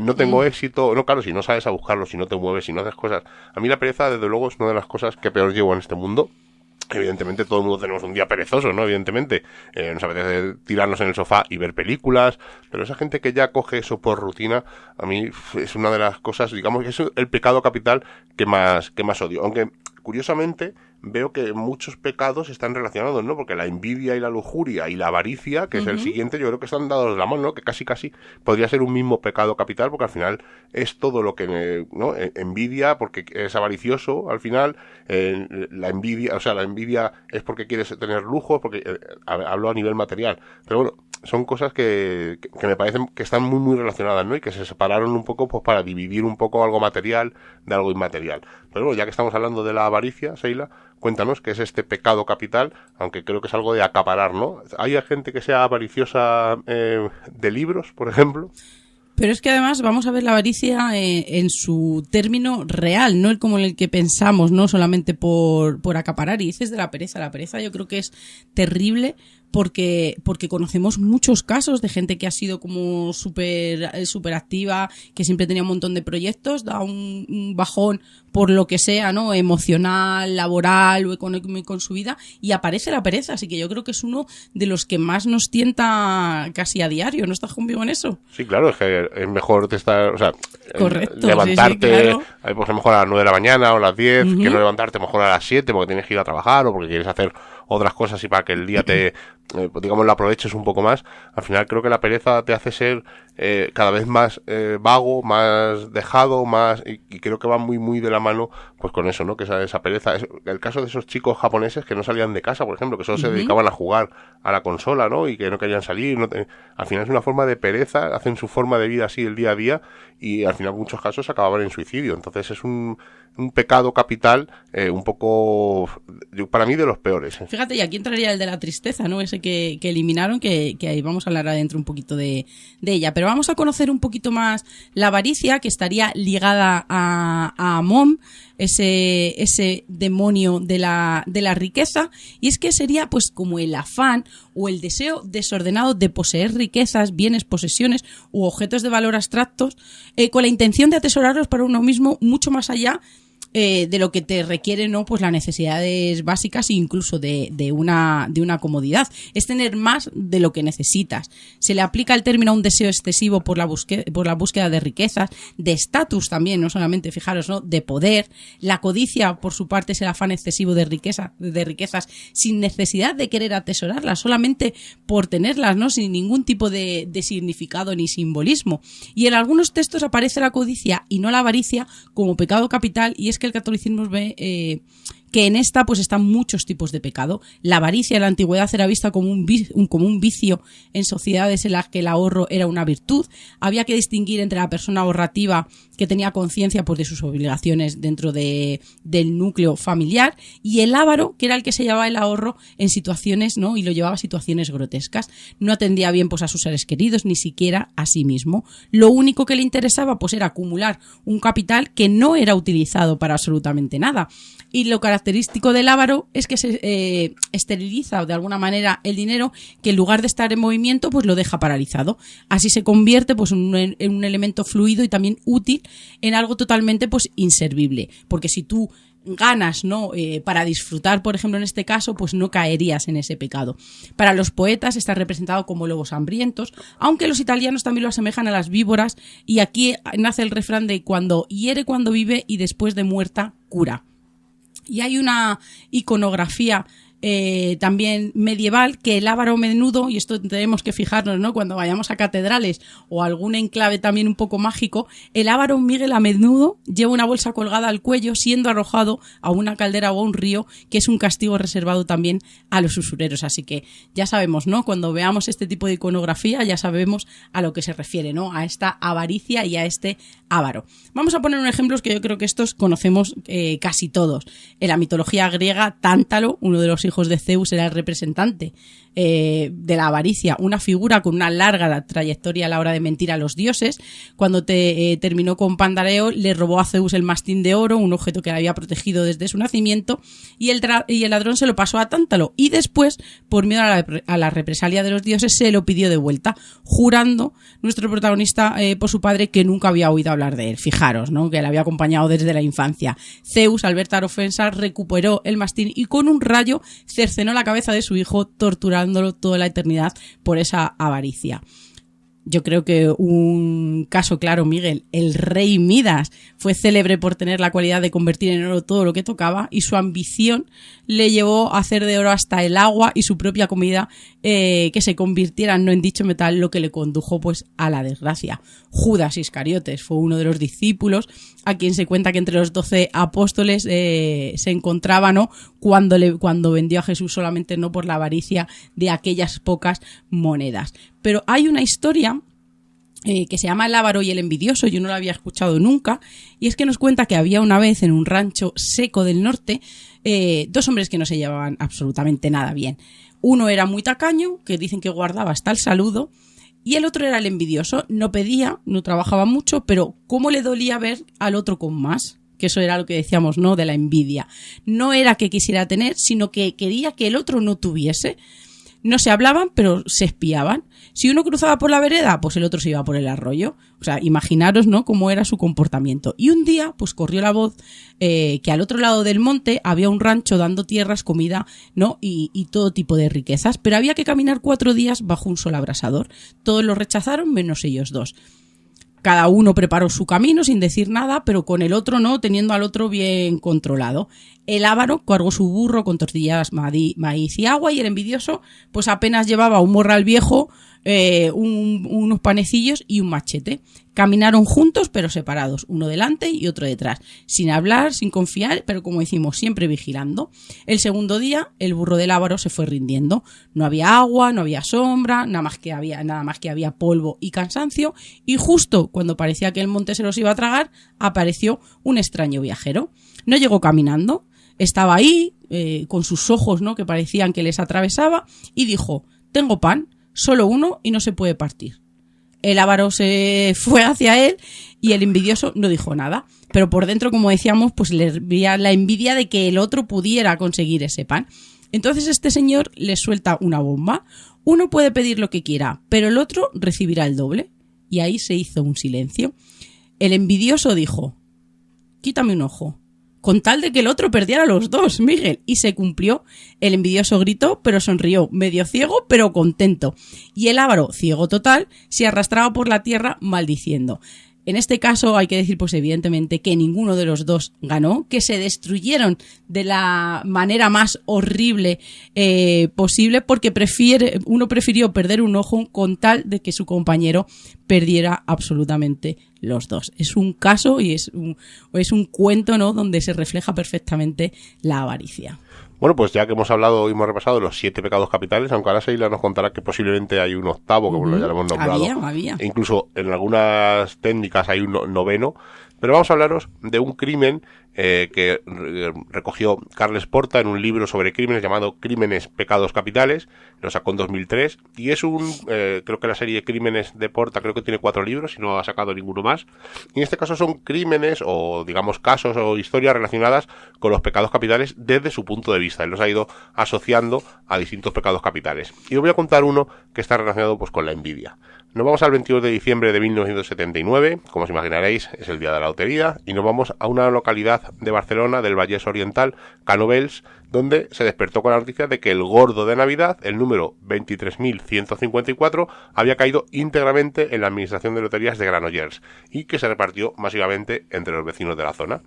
no tengo éxito. No, claro, si no sabes a buscarlo, si no te mueves, si no haces cosas. A mí la pereza, desde luego, es una de las cosas que peor llevo en este mundo. Evidentemente todo el mundo tenemos un día perezoso, ¿no? Evidentemente nos apetece tirarnos en el sofá y ver películas, pero esa gente que ya coge eso por rutina, a mí es una de las cosas, digamos que es el pecado capital que más odio. Aunque curiosamente veo que muchos pecados están relacionados, ¿no? Porque la envidia y la lujuria y la avaricia, que es el siguiente, yo creo que están dados de la mano, ¿no? Que casi podría ser un mismo pecado capital, porque al final es todo lo que, ¿no? Envidia porque es avaricioso, al final, la envidia es porque quieres tener lujos, porque hablo a nivel material, pero bueno, son cosas que me parecen que están muy muy relacionadas, ¿no? Y que se separaron un poco pues para dividir un poco algo material de algo inmaterial. Pero bueno, ya que estamos hablando de la avaricia, Seila, cuéntanos qué es este pecado capital, aunque creo que es algo de acaparar, ¿no? ¿Hay gente que sea avariciosa de libros, por ejemplo? Pero es que además vamos a ver la avaricia en su término real, no el como el que pensamos, no solamente por acaparar. Y dices de la pereza yo creo que es terrible porque conocemos muchos casos de gente que ha sido como súper activa, que siempre tenía un montón de proyectos, da un bajón por lo que sea, ¿no? Emocional, laboral o económico en su vida y aparece la pereza. Así que yo creo que es uno de los que más nos tienta casi a diario. ¿No estás conmigo en eso? Sí, claro, es que es mejor estar, o sea, correcto, levantarte, sí, claro. Pues mejor a las 9 de la mañana o a las 10, que no levantarte mejor a las 7 porque tienes que ir a trabajar o porque quieres hacer otras cosas y para que el día te, digamos, lo aproveches un poco más. Al final creo que la pereza te hace ser cada vez más vago, más dejado, más y creo que va muy muy de la mano pues con eso, ¿no? Que esa pereza. Es el caso de esos chicos japoneses que no salían de casa, por ejemplo, que solo se dedicaban a jugar a la consola, ¿no? Y que no querían salir. Al final es una forma de pereza, hacen su forma de vida así el día a día y al final en muchos casos acababan en suicidio. Entonces es un pecado capital un poco, para mí, de los peores. Fíjate, y aquí entraría el de la tristeza, ¿no? Ese que eliminaron, que ahí vamos a hablar adentro un poquito de ella. Pero vamos a conocer un poquito más la avaricia, que estaría ligada a Amón, ese demonio de la riqueza, y es que sería pues como el afán o el deseo desordenado de poseer riquezas, bienes, posesiones u objetos de valor abstractos con la intención de atesorarlos para uno mismo mucho más allá de lo que te requiere, ¿no? Pues las necesidades básicas e incluso de una comodidad. Es tener más de lo que necesitas. Se le aplica el término a un deseo excesivo por la búsqueda de riquezas, de estatus también, no solamente, fijaros, ¿no? De poder. La codicia, por su parte, es el afán excesivo de riquezas sin necesidad de querer atesorarlas, solamente por tenerlas, ¿no? Sin ningún tipo de significado ni simbolismo. Y en algunos textos aparece la codicia y no la avaricia como pecado capital, y es que el catolicismo ve que en esta pues están muchos tipos de pecado. La avaricia en la antigüedad era vista como un vicio en sociedades en las que el ahorro era una virtud. Había que distinguir entre la persona ahorrativa que tenía conciencia pues de sus obligaciones dentro del núcleo familiar, y el avaro, que era el que se llevaba el ahorro en situaciones, ¿no? Y lo llevaba a situaciones grotescas. No atendía bien pues a sus seres queridos, ni siquiera a sí mismo. Lo único que le interesaba pues era acumular un capital que no era utilizado para absolutamente nada. Y lo característico del avaro es que se esteriliza de alguna manera el dinero, que en lugar de estar en movimiento pues lo deja paralizado. Así se convierte pues en un elemento fluido y también útil en algo totalmente pues inservible, porque si tú ganas, ¿no? Para disfrutar, por ejemplo, en este caso, pues no caerías en ese pecado. Para los poetas está representado como lobos hambrientos, aunque los italianos también lo asemejan a las víboras, y aquí nace el refrán de cuando hiere, cuando vive, y después de muerta cura. Y hay una iconografía también medieval, que el avaro menudo, y esto tenemos que fijarnos, ¿no? Cuando vayamos a catedrales o algún enclave también un poco mágico, el avaro Miguel a menudo lleva una bolsa colgada al cuello, siendo arrojado a una caldera o a un río, que es un castigo reservado también a los usureros. Así que ya sabemos, ¿no? Cuando veamos este tipo de iconografía ya sabemos a lo que se refiere, ¿no? A esta avaricia y a este avaro. Vamos a poner un ejemplo que yo creo que estos conocemos casi todos. En la mitología griega, Tántalo, uno de los hijos de Zeus, era el representante de la avaricia, una figura con una larga trayectoria a la hora de mentir a los dioses. Cuando terminó con Pandáreo, le robó a Zeus el mastín de oro, un objeto que le había protegido desde su nacimiento, y el ladrón se lo pasó a Tántalo, y después, por miedo a la represalia de los dioses, se lo pidió de vuelta, jurando nuestro protagonista por su padre que nunca había oído hablar de él. Fijaros, ¿no? Que le había acompañado desde la infancia. Zeus, al ver tal ofensa, recuperó el mastín y con un rayo cercenó la cabeza de su hijo, torturándolo toda la eternidad por esa avaricia. Yo creo que un caso claro, Miguel, el rey Midas fue célebre por tener la cualidad de convertir en oro todo lo que tocaba, y su ambición le llevó a hacer de oro hasta el agua y su propia comida, que se convirtieran no en dicho metal, lo que le condujo pues a la desgracia. Judas Iscariotes fue uno de los discípulos a quien se cuenta que entre los 12 apóstoles se encontraba, ¿no? Cuando vendió a Jesús, solamente no por la avaricia de aquellas pocas monedas. Pero hay una historia que se llama El avaro y el envidioso, yo no la había escuchado nunca, y es que nos cuenta que había una vez en un rancho seco del norte dos hombres que no se llevaban absolutamente nada bien. Uno era muy tacaño, que dicen que guardaba hasta el saludo, y el otro era el envidioso. No pedía, no trabajaba mucho, pero cómo le dolía ver al otro con más, que eso era lo que decíamos, ¿no? De la envidia. No era que quisiera tener, sino que quería que el otro no tuviese. No se hablaban, pero se espiaban. Si uno cruzaba por la vereda, pues el otro se iba por el arroyo. O sea, imaginaros, ¿no?, cómo era su comportamiento. Y un día, pues corrió la voz que al otro lado del monte había un rancho dando tierras, comida, ¿no?, y todo tipo de riquezas. Pero había que caminar 4 días bajo un sol abrasador. Todos lo rechazaron, menos ellos dos. Cada uno preparó su camino sin decir nada, pero con el otro no, teniendo al otro bien controlado. El avaro cargó su burro con tortillas, maíz y agua, y el envidioso pues apenas llevaba un morral viejo, unos panecillos y un machete. Caminaron juntos pero separados, uno delante y otro detrás, sin hablar, sin confiar, pero como decimos, siempre vigilando. El segundo día, el burro del avaro se fue rindiendo. No había agua, no había sombra, nada más que había polvo y cansancio, y justo cuando parecía que el monte se los iba a tragar, apareció un extraño viajero. No llegó caminando, estaba ahí, con sus ojos, ¿no?, que parecían que les atravesaba, y dijo: tengo pan, solo uno y no se puede partir. El avaro se fue hacia él y el envidioso no dijo nada, pero por dentro, como decíamos, pues le veía la envidia de que el otro pudiera conseguir ese pan. Entonces este señor le suelta una bomba: uno puede pedir lo que quiera, pero el otro recibirá el doble. Y ahí se hizo un silencio. El envidioso dijo: quítame un ojo, con tal de que el otro perdiera los dos, Miguel. Y se cumplió. El envidioso gritó, pero sonrió, medio ciego, pero contento. Y el avaro, ciego total, se arrastraba por la tierra maldiciendo. En este caso hay que decir, pues evidentemente, que ninguno de los dos ganó, que se destruyeron de la manera más horrible posible, porque uno prefirió perder un ojo con tal de que su compañero perdiera absolutamente los dos. Es un caso y es un cuento, ¿no?, donde se refleja perfectamente la avaricia. Bueno, pues ya que hemos hablado y hemos repasado los 7 pecados capitales, aunque ahora Sheila nos contará que posiblemente hay un octavo, que bueno, ya lo hemos nombrado. Había. E incluso en algunas técnicas hay un noveno. Pero vamos a hablaros de un crimen que recogió Carles Porta en un libro sobre crímenes llamado Crímenes, Pecados Capitales. Lo sacó en 2003 y es creo que la serie Crímenes de Porta creo que tiene 4 libros y no ha sacado ninguno más. Y en este caso son crímenes o digamos casos o historias relacionadas con los pecados capitales desde su punto de vista. Él los ha ido asociando a distintos pecados capitales. Y os voy a contar uno que está relacionado pues con la envidia. Nos vamos al 22 de diciembre de 1979, como os imaginaréis, es el día de la lotería, y nos vamos a una localidad de Barcelona, del Vallès Oriental, Canovels, donde se despertó con la noticia de que el gordo de Navidad, el número 23.154, había caído íntegramente en la administración de loterías de Granollers y que se repartió masivamente entre los vecinos de la zona.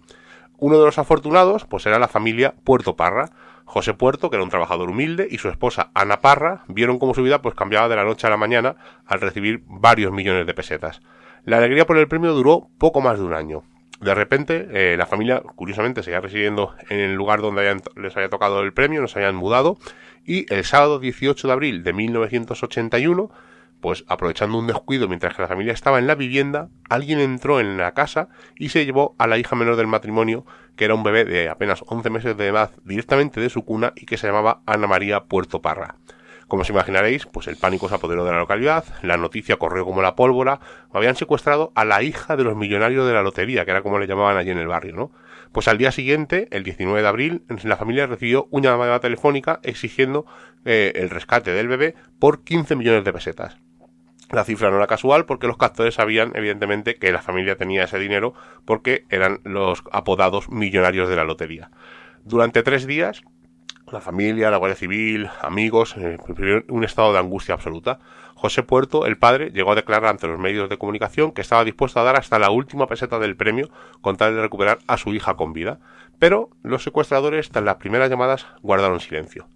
Uno de los afortunados pues era la familia Puerto Parra. José Puerto, que era un trabajador humilde, y su esposa Ana Parra vieron cómo su vida pues cambiaba de la noche a la mañana al recibir varios millones de pesetas. La alegría por el premio duró poco más de un año. De repente, la familia, curiosamente, seguía residiendo en el lugar donde les había tocado el premio, no se habían mudado, y el sábado 18 de abril de 1981, pues aprovechando un descuido mientras que la familia estaba en la vivienda, alguien entró en la casa y se llevó a la hija menor del matrimonio, que era un bebé de apenas 11 meses de edad, directamente de su cuna y que se llamaba Ana María Puerto Parra. Como os imaginaréis, pues el pánico se apoderó de la localidad, la noticia corrió como la pólvora, habían secuestrado a la hija de los millonarios de la lotería, que era como le llamaban allí en el barrio, ¿no? Pues al día siguiente, el 19 de abril, la familia recibió una llamada telefónica exigiendo el rescate del bebé por 15 millones de pesetas. La cifra no era casual porque los captores sabían, evidentemente, que la familia tenía ese dinero porque eran los apodados millonarios de la lotería. Durante 3 días, la familia, la Guardia Civil, amigos, vivieron un estado de angustia absoluta. José Puerto, el padre, llegó a declarar ante los medios de comunicación que estaba dispuesto a dar hasta la última peseta del premio con tal de recuperar a su hija con vida. Pero los secuestradores, tras las primeras llamadas, guardaron silencio.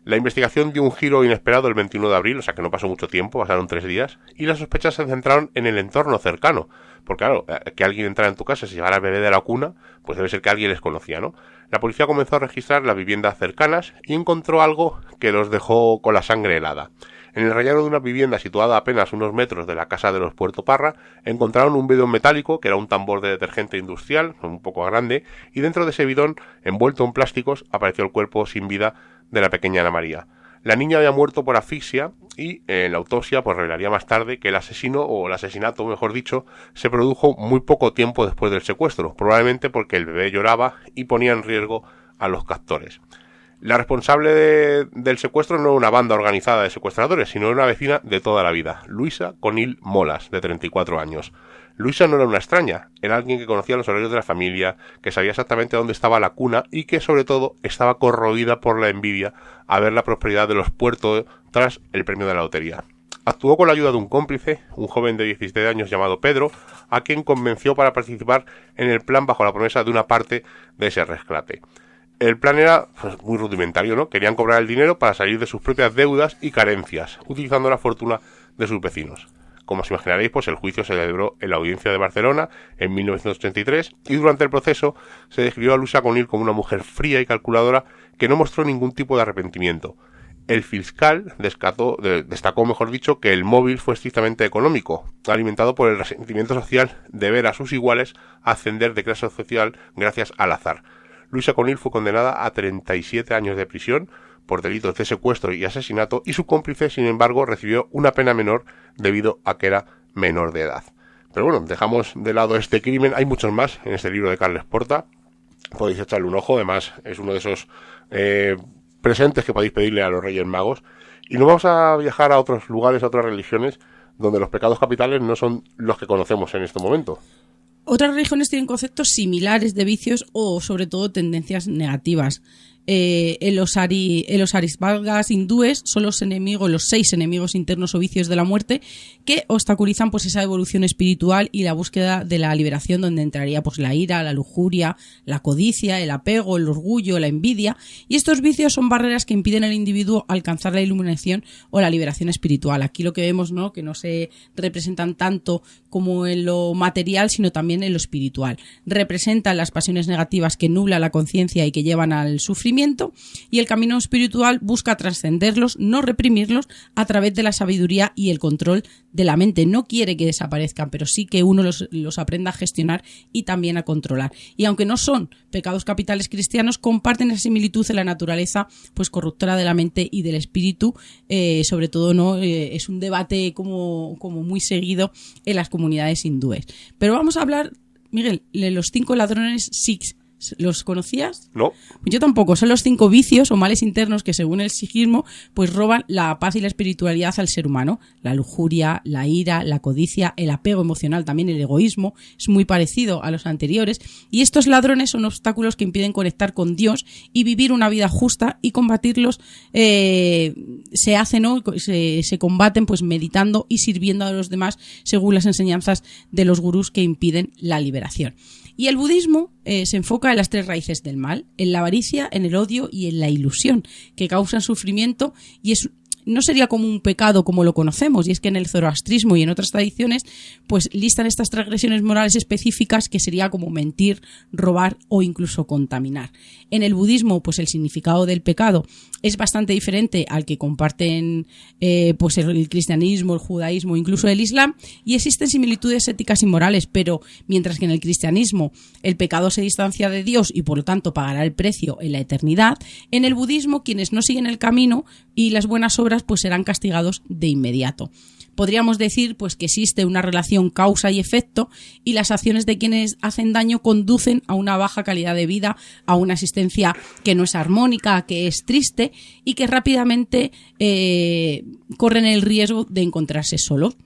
La investigación dio un giro inesperado el 21 de abril, o sea que no pasó mucho tiempo, pasaron 3 días, y las sospechas se centraron en el entorno cercano. Porque claro, que alguien entrara en tu casa y se llevara al bebé de la cuna, pues debe ser que alguien les conocía, ¿no? La policía comenzó a registrar las viviendas cercanas y encontró algo que los dejó con la sangre helada. En el rellano de una vivienda situada a apenas unos metros de la casa de los Puerto Parra, encontraron un bidón metálico, que era un tambor de detergente industrial, un poco grande, y dentro de ese bidón, envuelto en plásticos, apareció el cuerpo sin vida de la pequeña Ana María. La niña había muerto por asfixia y en la autopsia pues revelaría más tarde que el asesino, o el asesinato mejor dicho, se produjo muy poco tiempo después del secuestro, probablemente porque el bebé lloraba y ponía en riesgo a los captores. La responsable del secuestro no era una banda organizada de secuestradores, sino una vecina de toda la vida, Luisa Conil Molas, de 34 años. Luisa no era una extraña, era alguien que conocía los horarios de la familia, que sabía exactamente dónde estaba la cuna y que sobre todo estaba corroída por la envidia a ver la prosperidad de los Puerto tras el premio de la lotería. Actuó con la ayuda de un cómplice, un joven de 17 años llamado Pedro, a quien convenció para participar en el plan bajo la promesa de una parte de ese rescate. El plan era pues, muy rudimentario, ¿no? Querían cobrar el dinero para salir de sus propias deudas y carencias, utilizando la fortuna de sus vecinos. Como os imaginaréis, pues el juicio se celebró en la Audiencia de Barcelona en 1983 y durante el proceso se describió a Luisa Conil como una mujer fría y calculadora que no mostró ningún tipo de arrepentimiento. El fiscal destacó, mejor dicho, que el móvil fue estrictamente económico, alimentado por el resentimiento social de ver a sus iguales ascender de clase social gracias al azar. Luisa Conil fue condenada a 37 años de prisión por delitos de secuestro y asesinato y su cómplice, sin embargo, recibió una pena menor debido a que era menor de edad. Pero bueno, dejamos de lado este crimen. Hay muchos más en este libro de Carles Porta. Podéis echarle un ojo, además es uno de esos presentes que podéis pedirle a los Reyes Magos. Y nos vamos a viajar a otros lugares, a otras religiones, donde los pecados capitales no son los que conocemos en este momento. Otras religiones tienen conceptos similares de vicios o, sobre todo, tendencias negativas. los arisvargas hindúes son los 6 enemigos internos o vicios de la muerte que obstaculizan pues esa evolución espiritual y la búsqueda de la liberación, donde entraría pues la ira, la lujuria, la codicia, el apego, el orgullo, la envidia, y estos vicios son barreras que impiden al individuo alcanzar la iluminación o la liberación espiritual. Aquí lo que vemos, ¿no?, que no se representan tanto como en lo material, sino también en lo espiritual. Representan las pasiones negativas que nublan la conciencia y que llevan al sufrimiento, y el camino espiritual busca trascenderlos, no reprimirlos, a través de la sabiduría y el control de la mente. No quiere que desaparezcan, pero sí que uno los aprenda a gestionar y también a controlar. Y aunque no son pecados capitales cristianos, comparten esa similitud en la naturaleza pues corruptora de la mente y del espíritu. Sobre todo, ¿no? Es un debate como muy seguido en las comunidades hindúes. Pero vamos a hablar, Miguel, de los 5 ladrones sikhs. ¿Los conocías? No. Yo tampoco. Son los 5 vicios o males internos que, según el sikhismo, pues roban la paz y la espiritualidad al ser humano. La lujuria, la ira, la codicia, el apego emocional, también el egoísmo. Es muy parecido a los anteriores. Y estos ladrones son obstáculos que impiden conectar con Dios y vivir una vida justa, y combatirlos se hacen, ¿no? Se combaten pues meditando y sirviendo a los demás según las enseñanzas de los gurús que impiden la liberación. Y el budismo se enfoca en las 3 raíces del mal: en la avaricia, en el odio y en la ilusión, que causan sufrimiento, y no sería como un pecado como lo conocemos, y es que en el zoroastrismo y en otras tradiciones pues listan estas transgresiones morales específicas, que sería como mentir, robar o incluso contaminar. En el budismo pues el significado del pecado es bastante diferente al que comparten pues el cristianismo, el judaísmo, incluso el islam, y existen similitudes éticas y morales, pero mientras que en el cristianismo el pecado se distancia de Dios y por lo tanto pagará el precio en la eternidad, en el budismo quienes no siguen el camino y las buenas obras pues serán castigados de inmediato. Podríamos decir pues que existe una relación causa y efecto, y las acciones de quienes hacen daño conducen a una baja calidad de vida, a una existencia que no es armónica, que es triste y que rápidamente corren el riesgo de encontrarse solos.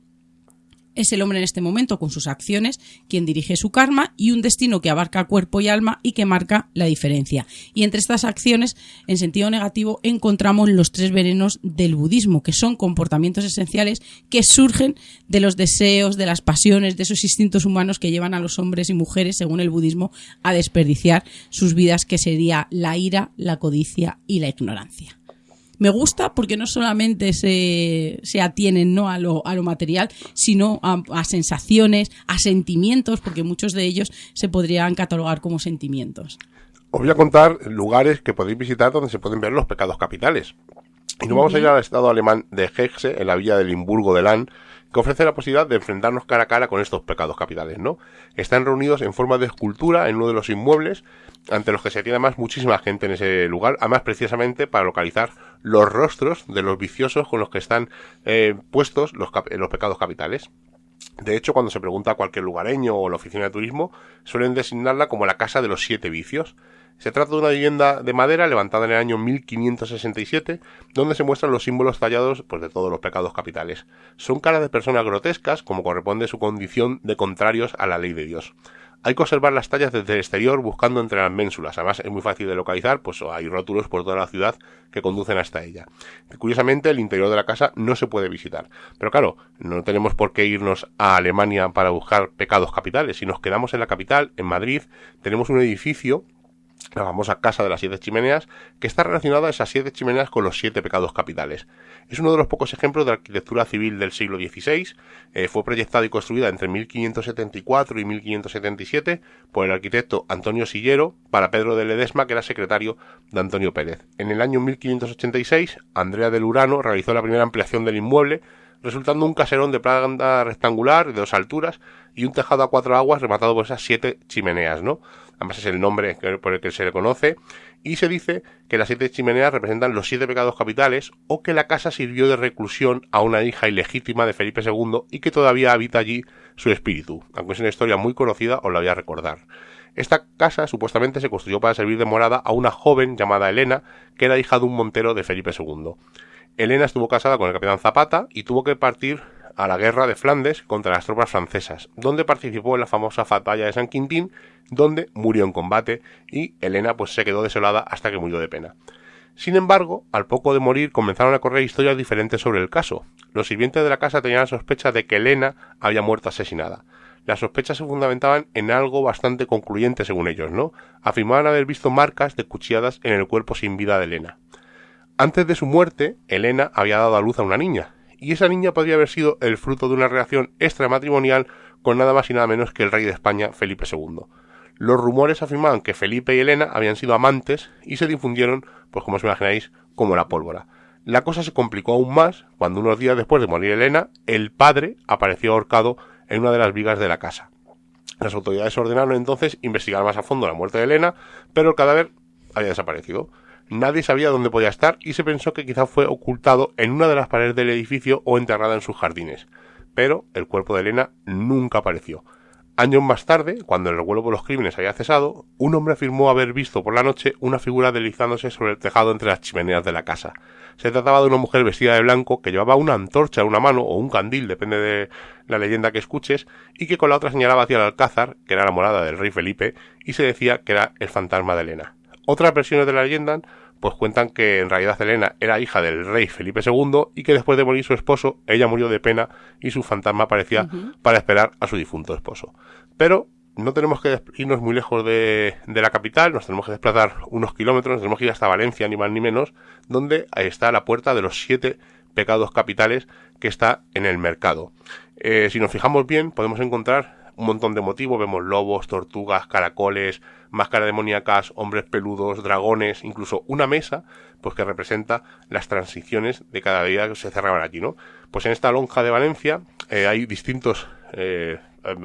Es el hombre en este momento, con sus acciones, quien dirige su karma, y un destino que abarca cuerpo y alma y que marca la diferencia. Y entre estas acciones, en sentido negativo, encontramos los 3 venenos del budismo, que son comportamientos esenciales que surgen de los deseos, de las pasiones, de esos instintos humanos que llevan a los hombres y mujeres, según el budismo, a desperdiciar sus vidas, que sería la ira, la codicia y la ignorancia. Me gusta porque no solamente se atienen, ¿no?, a lo material, sino a sensaciones, a sentimientos, porque muchos de ellos se podrían catalogar como sentimientos. Os voy a contar lugares que podéis visitar donde se pueden ver los pecados capitales. Y nos vamos a ir al estado alemán de Hexe, en la villa de Limburgo de Lahn, que ofrece la posibilidad de enfrentarnos cara a cara con estos pecados capitales, ¿no? Están reunidos en forma de escultura en uno de los inmuebles, ante los que se tiene además muchísima gente en ese lugar, además precisamente para localizar los rostros de los viciosos con los que están puestos los pecados capitales. De hecho, cuando se pregunta a cualquier lugareño o la oficina de turismo, suelen designarla como la casa de los 7 vicios. Se trata de una vivienda de madera levantada en el año 1567, donde se muestran los símbolos tallados pues, de todos los pecados capitales. Son caras de personas grotescas, como corresponde su condición de contrarios a la ley de Dios. Hay que observar las tallas desde el exterior buscando entre las ménsulas. Además es muy fácil de localizar, pues hay rótulos por toda la ciudad que conducen hasta ella. Curiosamente, el interior de la casa no se puede visitar. Pero claro, no tenemos por qué irnos a Alemania para buscar pecados capitales. Si nos quedamos en la capital, en Madrid, tenemos un edificio, la famosa Casa de las 7 Chimeneas, que está relacionada a esas 7 chimeneas con los 7 pecados capitales. Es uno de los pocos ejemplos de arquitectura civil del siglo XVI. Fue proyectada y construida entre 1574 y 1577 por el arquitecto Antonio Sillero para Pedro de Ledesma, que era secretario de Antonio Pérez. En el año 1586, Andrea del Urano realizó la primera ampliación del inmueble, resultando un caserón de planta rectangular de 2 alturas y un tejado a 4 aguas rematado por esas 7 chimeneas, ¿no? Además es el nombre por el que se le conoce, y se dice que las 7 chimeneas representan los 7 pecados capitales, o que la casa sirvió de reclusión a una hija ilegítima de Felipe II y que todavía habita allí su espíritu. Aunque es una historia muy conocida, os la voy a recordar. Esta casa supuestamente se construyó para servir de morada a una joven llamada Elena, que era hija de un montero de Felipe II. Elena estuvo casada con el capitán Zapata y tuvo que partir a la guerra de Flandes contra las tropas francesas, donde participó en la famosa batalla de San Quintín, donde murió en combate y Elena pues se quedó desolada hasta que murió de pena. Sin embargo, al poco de morir comenzaron a correr historias diferentes sobre el caso. Los sirvientes de la casa tenían la sospecha de que Elena había muerto asesinada. Las sospechas se fundamentaban en algo bastante concluyente según ellos, ¿no? Afirmaban haber visto marcas de cuchilladas en el cuerpo sin vida de Elena. Antes de su muerte, Elena había dado a luz a una niña, y esa niña podría haber sido el fruto de una relación extramatrimonial con nada más y nada menos que el rey de España, Felipe II. Los rumores afirmaban que Felipe y Elena habían sido amantes y se difundieron, pues como os imagináis, como la pólvora. La cosa se complicó aún más cuando unos días después de morir Elena, el padre apareció ahorcado en una de las vigas de la casa. Las autoridades ordenaron entonces investigar más a fondo la muerte de Elena, pero el cadáver había desaparecido. Nadie sabía dónde podía estar y se pensó que quizá fue ocultado en una de las paredes del edificio o enterrada en sus jardines. Pero el cuerpo de Elena nunca apareció. Años más tarde, cuando el revuelo por los crímenes había cesado, un hombre afirmó haber visto por la noche una figura deslizándose sobre el tejado entre las chimeneas de la casa. Se trataba de una mujer vestida de blanco que llevaba una antorcha en una mano o un candil, depende de la leyenda que escuches, y que con la otra señalaba hacia el alcázar, que era la morada del rey Felipe, y se decía que era el fantasma de Elena. Otras versiones de la leyenda pues cuentan que en realidad Elena era hija del rey Felipe II y que después de morir su esposo, ella murió de pena y su fantasma aparecía para esperar a su difunto esposo. Pero no tenemos que irnos muy lejos de la capital, nos tenemos que desplazar unos kilómetros, nos tenemos que ir hasta Valencia, ni más ni menos, donde ahí está la puerta de los 7 pecados capitales que está en el mercado. Si nos fijamos bien, podemos encontrar un montón de motivos, vemos lobos, tortugas, caracoles, máscaras demoníacas, hombres peludos, dragones, incluso una mesa, pues que representa las transiciones de cada día que se cerraban allí, ¿no? Pues en esta lonja de Valencia hay distintos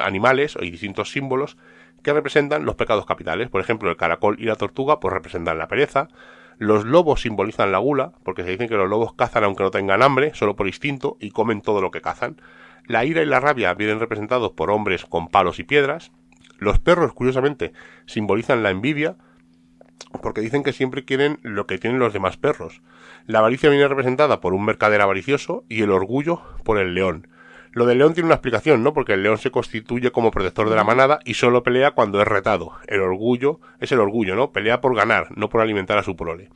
animales y distintos símbolos que representan los pecados capitales. Por ejemplo, el caracol y la tortuga pues representan la pereza. Los lobos simbolizan la gula, porque se dicen que los lobos cazan aunque no tengan hambre, solo por instinto, y comen todo lo que cazan. La ira y la rabia vienen representados por hombres con palos y piedras. Los perros, curiosamente, simbolizan la envidia, porque dicen que siempre quieren lo que tienen los demás perros. La avaricia viene representada por un mercader avaricioso y el orgullo por el león. Lo del león tiene una explicación, ¿no? Porque el león se constituye como protector de la manada y solo pelea cuando es retado. El orgullo es el orgullo, ¿no? Pelea por ganar, no por alimentar a su prole.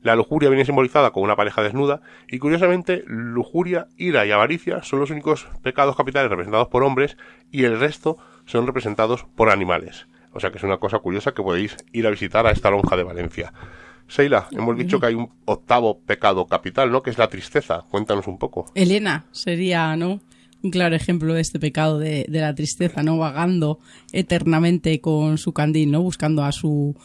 La lujuria viene simbolizada con una pareja desnuda y curiosamente lujuria, ira y avaricia son los únicos pecados capitales representados por hombres y el resto son representados por animales. O sea que es una cosa curiosa que podéis ir a visitar a esta lonja de Valencia. Sheila, hemos dicho que hay un 8º pecado capital, ¿no? Que es la tristeza. Cuéntanos un poco. Elena sería, ¿no?, un claro ejemplo de este pecado de la tristeza, ¿no? Vagando eternamente con su candil, ¿no? Buscando a su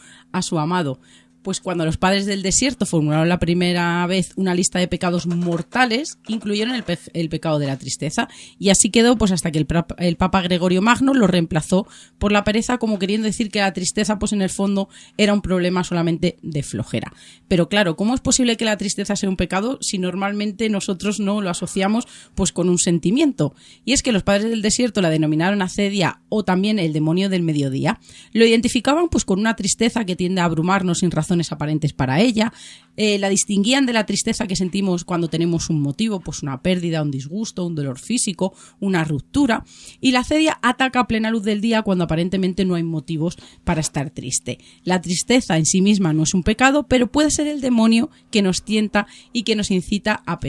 amado. Pues cuando los padres del desierto formularon la primera vez una lista de pecados mortales, incluyeron el pecado de la tristeza. Y así quedó pues hasta que el Papa Gregorio Magno lo reemplazó por la pereza, como queriendo decir que la tristeza pues en el fondo era un problema solamente de flojera. Pero claro, ¿cómo es posible que la tristeza sea un pecado si normalmente nosotros no lo asociamos pues con un sentimiento? Y es que los padres del desierto la denominaron acedia o también el demonio del mediodía. Lo identificaban pues con una tristeza que tiende a abrumarnos sin razón aparentes para ella. La distinguían de la tristeza que sentimos cuando tenemos un motivo, pues una pérdida, un disgusto, un dolor físico, una ruptura, y la acedia ataca a plena luz del día cuando aparentemente no hay motivos para estar triste. La tristeza en sí misma no es un pecado, pero puede ser el demonio que nos tienta y que nos incita a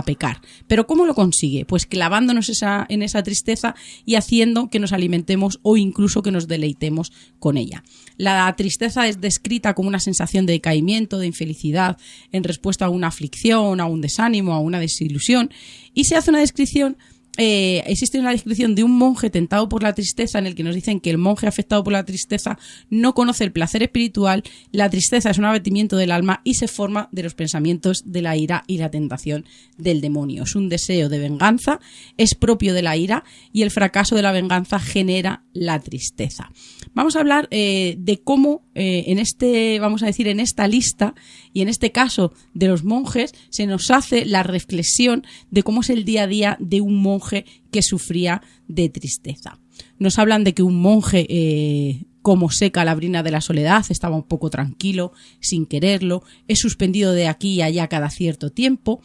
pecar. ¿Pero cómo lo consigue? Pues clavándonos en esa tristeza y haciendo que nos alimentemos o incluso que nos deleitemos con ella. La tristeza es descrita como una sensación de decaimiento, de infelicidad, en respuesta a una aflicción, a un desánimo, a una desilusión, y se hace una descripción. Existe una descripción de un monje tentado por la tristeza en el que nos dicen que el monje afectado por la tristeza no conoce el placer espiritual, la tristeza es un abatimiento del alma y se forma de los pensamientos de la ira y la tentación del demonio. Es un deseo de venganza, es propio de la ira y el fracaso de la venganza genera la tristeza. Vamos a hablar de cómo en esta lista y en este caso de los monjes se nos hace la reflexión de cómo es el día a día de un monje que sufría de tristeza. Nos hablan de que un monje como seca la brina de la soledad, estaba un poco tranquilo, sin quererlo, es suspendido de aquí y allá cada cierto tiempo.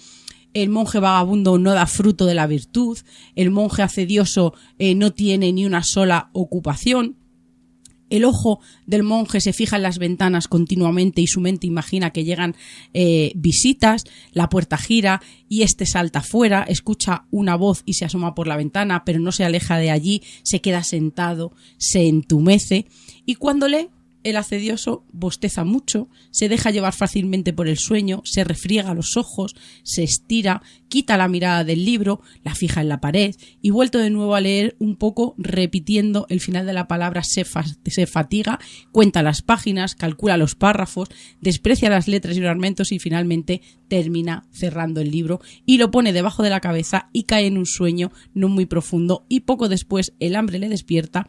El monje vagabundo no da fruto de la virtud, el monje hacedioso no tiene ni una sola ocupación. El ojo del monje se fija en las ventanas continuamente y su mente imagina que llegan visitas, la puerta gira y este salta fuera, escucha una voz y se asoma por la ventana, pero no se aleja de allí, se queda sentado, se entumece y cuando lee, el acedioso bosteza mucho, se deja llevar fácilmente por el sueño, se refriega los ojos, se estira, quita la mirada del libro, la fija en la pared y vuelto de nuevo a leer un poco repitiendo el final de la palabra se fatiga, cuenta las páginas, calcula los párrafos, desprecia las letras y ornamentos y finalmente termina cerrando el libro y lo pone debajo de la cabeza y cae en un sueño no muy profundo y poco después el hambre le despierta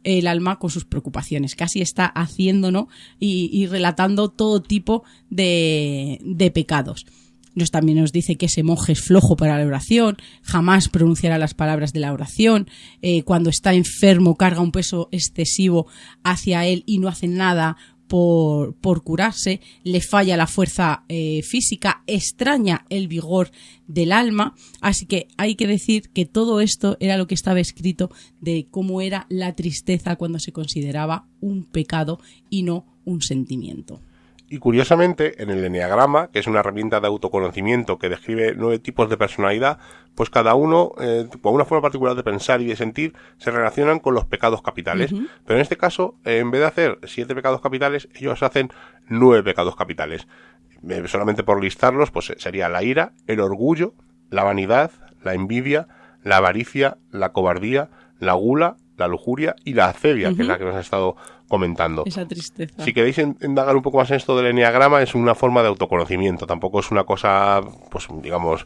el alma con sus preocupaciones. Casi está haciéndonos y relatando todo tipo de pecados. También nos dice que ese monje es flojo para la oración, jamás pronunciará las palabras de la oración, cuando está enfermo carga un peso excesivo hacia él y no hace nada por curarse, le falla la fuerza física, extraña el vigor del alma, así que hay que decir que todo esto era lo que estaba escrito de cómo era la tristeza cuando se consideraba un pecado y no un sentimiento. Y curiosamente, en el eneagrama, que es una herramienta de autoconocimiento que describe 9 tipos de personalidad, pues cada uno, con una forma particular de pensar y de sentir, se relacionan con los pecados capitales. Uh-huh. Pero en este caso, en vez de hacer 7 pecados capitales, ellos hacen 9 pecados capitales. Solamente por listarlos, pues sería la ira, el orgullo, la vanidad, la envidia, la avaricia, la cobardía, la gula, la lujuria y la acedia, que es la que nos ha estado comentando. Esa tristeza. Si queréis indagar un poco más en esto del eneagrama, es una forma de autoconocimiento, tampoco es una cosa, pues digamos,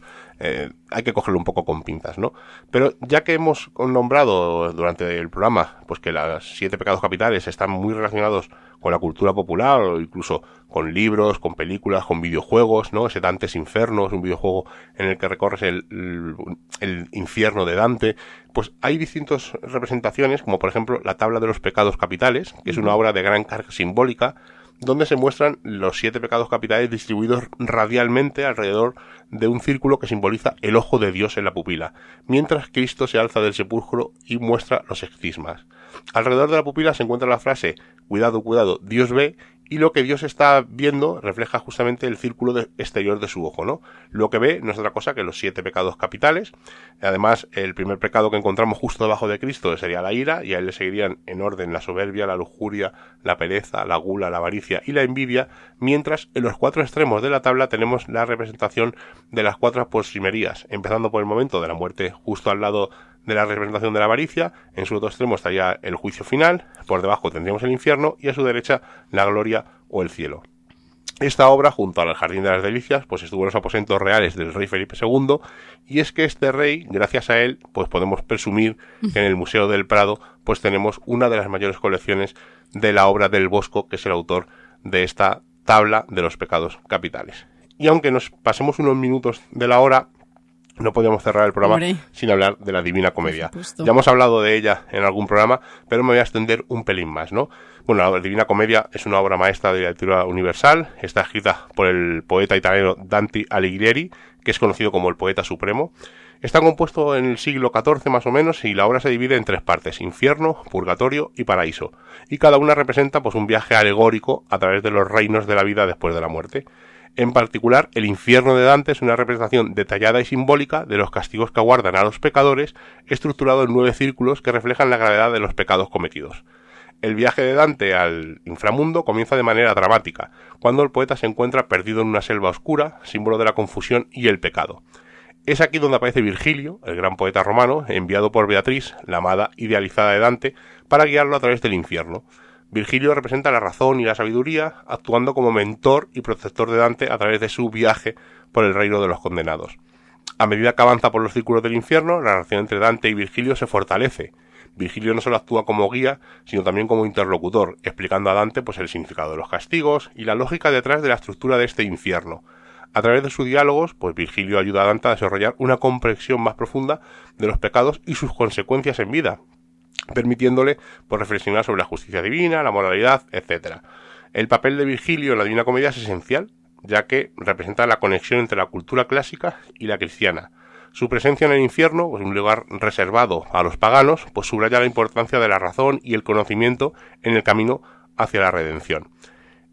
hay que cogerlo un poco con pinzas, ¿no? Pero ya que hemos nombrado durante el programa, pues que los 7 pecados capitales están muy relacionados con la cultura popular o incluso con libros, con películas, con videojuegos, ¿no? Ese Dante's Inferno es un videojuego en el que recorres el infierno de Dante. Pues hay distintas representaciones, como por ejemplo la tabla de los pecados capitales, que es una obra de gran carga simbólica, donde se muestran los 7 pecados capitales distribuidos radialmente alrededor de un círculo que simboliza el ojo de Dios en la pupila, mientras Cristo se alza del sepulcro y muestra los excismas. Alrededor de la pupila se encuentra la frase cuidado, cuidado, Dios ve, y lo que Dios está viendo refleja justamente el círculo exterior de su ojo, ¿no? Lo que ve no es otra cosa que los 7 pecados capitales. Además, el primer pecado que encontramos justo debajo de Cristo sería la ira, y a él le seguirían en orden la soberbia, la lujuria, la pereza, la gula, la avaricia y la envidia, mientras en los 4 extremos de la tabla tenemos la representación de las 4 postrimerías, empezando por el momento de la muerte justo al lado de la representación de la avaricia, en su otro extremo estaría el juicio final, por debajo tendríamos el infierno y a su derecha la gloria o el cielo. Esta obra, junto al Jardín de las Delicias, pues estuvo en los aposentos reales del rey Felipe II, y es que este rey, gracias a él, pues podemos presumir que en el Museo del Prado pues tenemos una de las mayores colecciones de la obra del Bosco, que es el autor de esta tabla de los pecados capitales. Y aunque nos pasemos unos minutos de la hora, no podíamos cerrar el programa sin hablar de la Divina Comedia. Ya hemos hablado de ella en algún programa, pero me voy a extender un pelín más, ¿no? Bueno, la Divina Comedia es una obra maestra de la literatura universal, está escrita por el poeta italiano Dante Alighieri, que es conocido como el poeta supremo. Está compuesto en el siglo XIV más o menos y la obra se divide en 3 partes, infierno, purgatorio y paraíso. Y cada una representa pues un viaje alegórico a través de los reinos de la vida después de la muerte. En particular, el infierno de Dante es una representación detallada y simbólica de los castigos que aguardan a los pecadores, estructurado en 9 círculos que reflejan la gravedad de los pecados cometidos. El viaje de Dante al inframundo comienza de manera dramática, cuando el poeta se encuentra perdido en una selva oscura, símbolo de la confusión y el pecado. Es aquí donde aparece Virgilio, el gran poeta romano, enviado por Beatriz, la amada idealizada de Dante, para guiarlo a través del infierno. Virgilio representa la razón y la sabiduría, actuando como mentor y protector de Dante a través de su viaje por el reino de los condenados. A medida que avanza por los círculos del infierno, la relación entre Dante y Virgilio se fortalece. Virgilio no solo actúa como guía, sino también como interlocutor, explicando a Dante pues el significado de los castigos y la lógica detrás de la estructura de este infierno. A través de sus diálogos, pues Virgilio ayuda a Dante a desarrollar una comprensión más profunda de los pecados y sus consecuencias en vida, permitiéndole pues reflexionar sobre la justicia divina, la moralidad, etc. El papel de Virgilio en la Divina Comedia es esencial, ya que representa la conexión entre la cultura clásica y la cristiana. Su presencia en el infierno, pues un lugar reservado a los paganos, pues subraya la importancia de la razón y el conocimiento en el camino hacia la redención.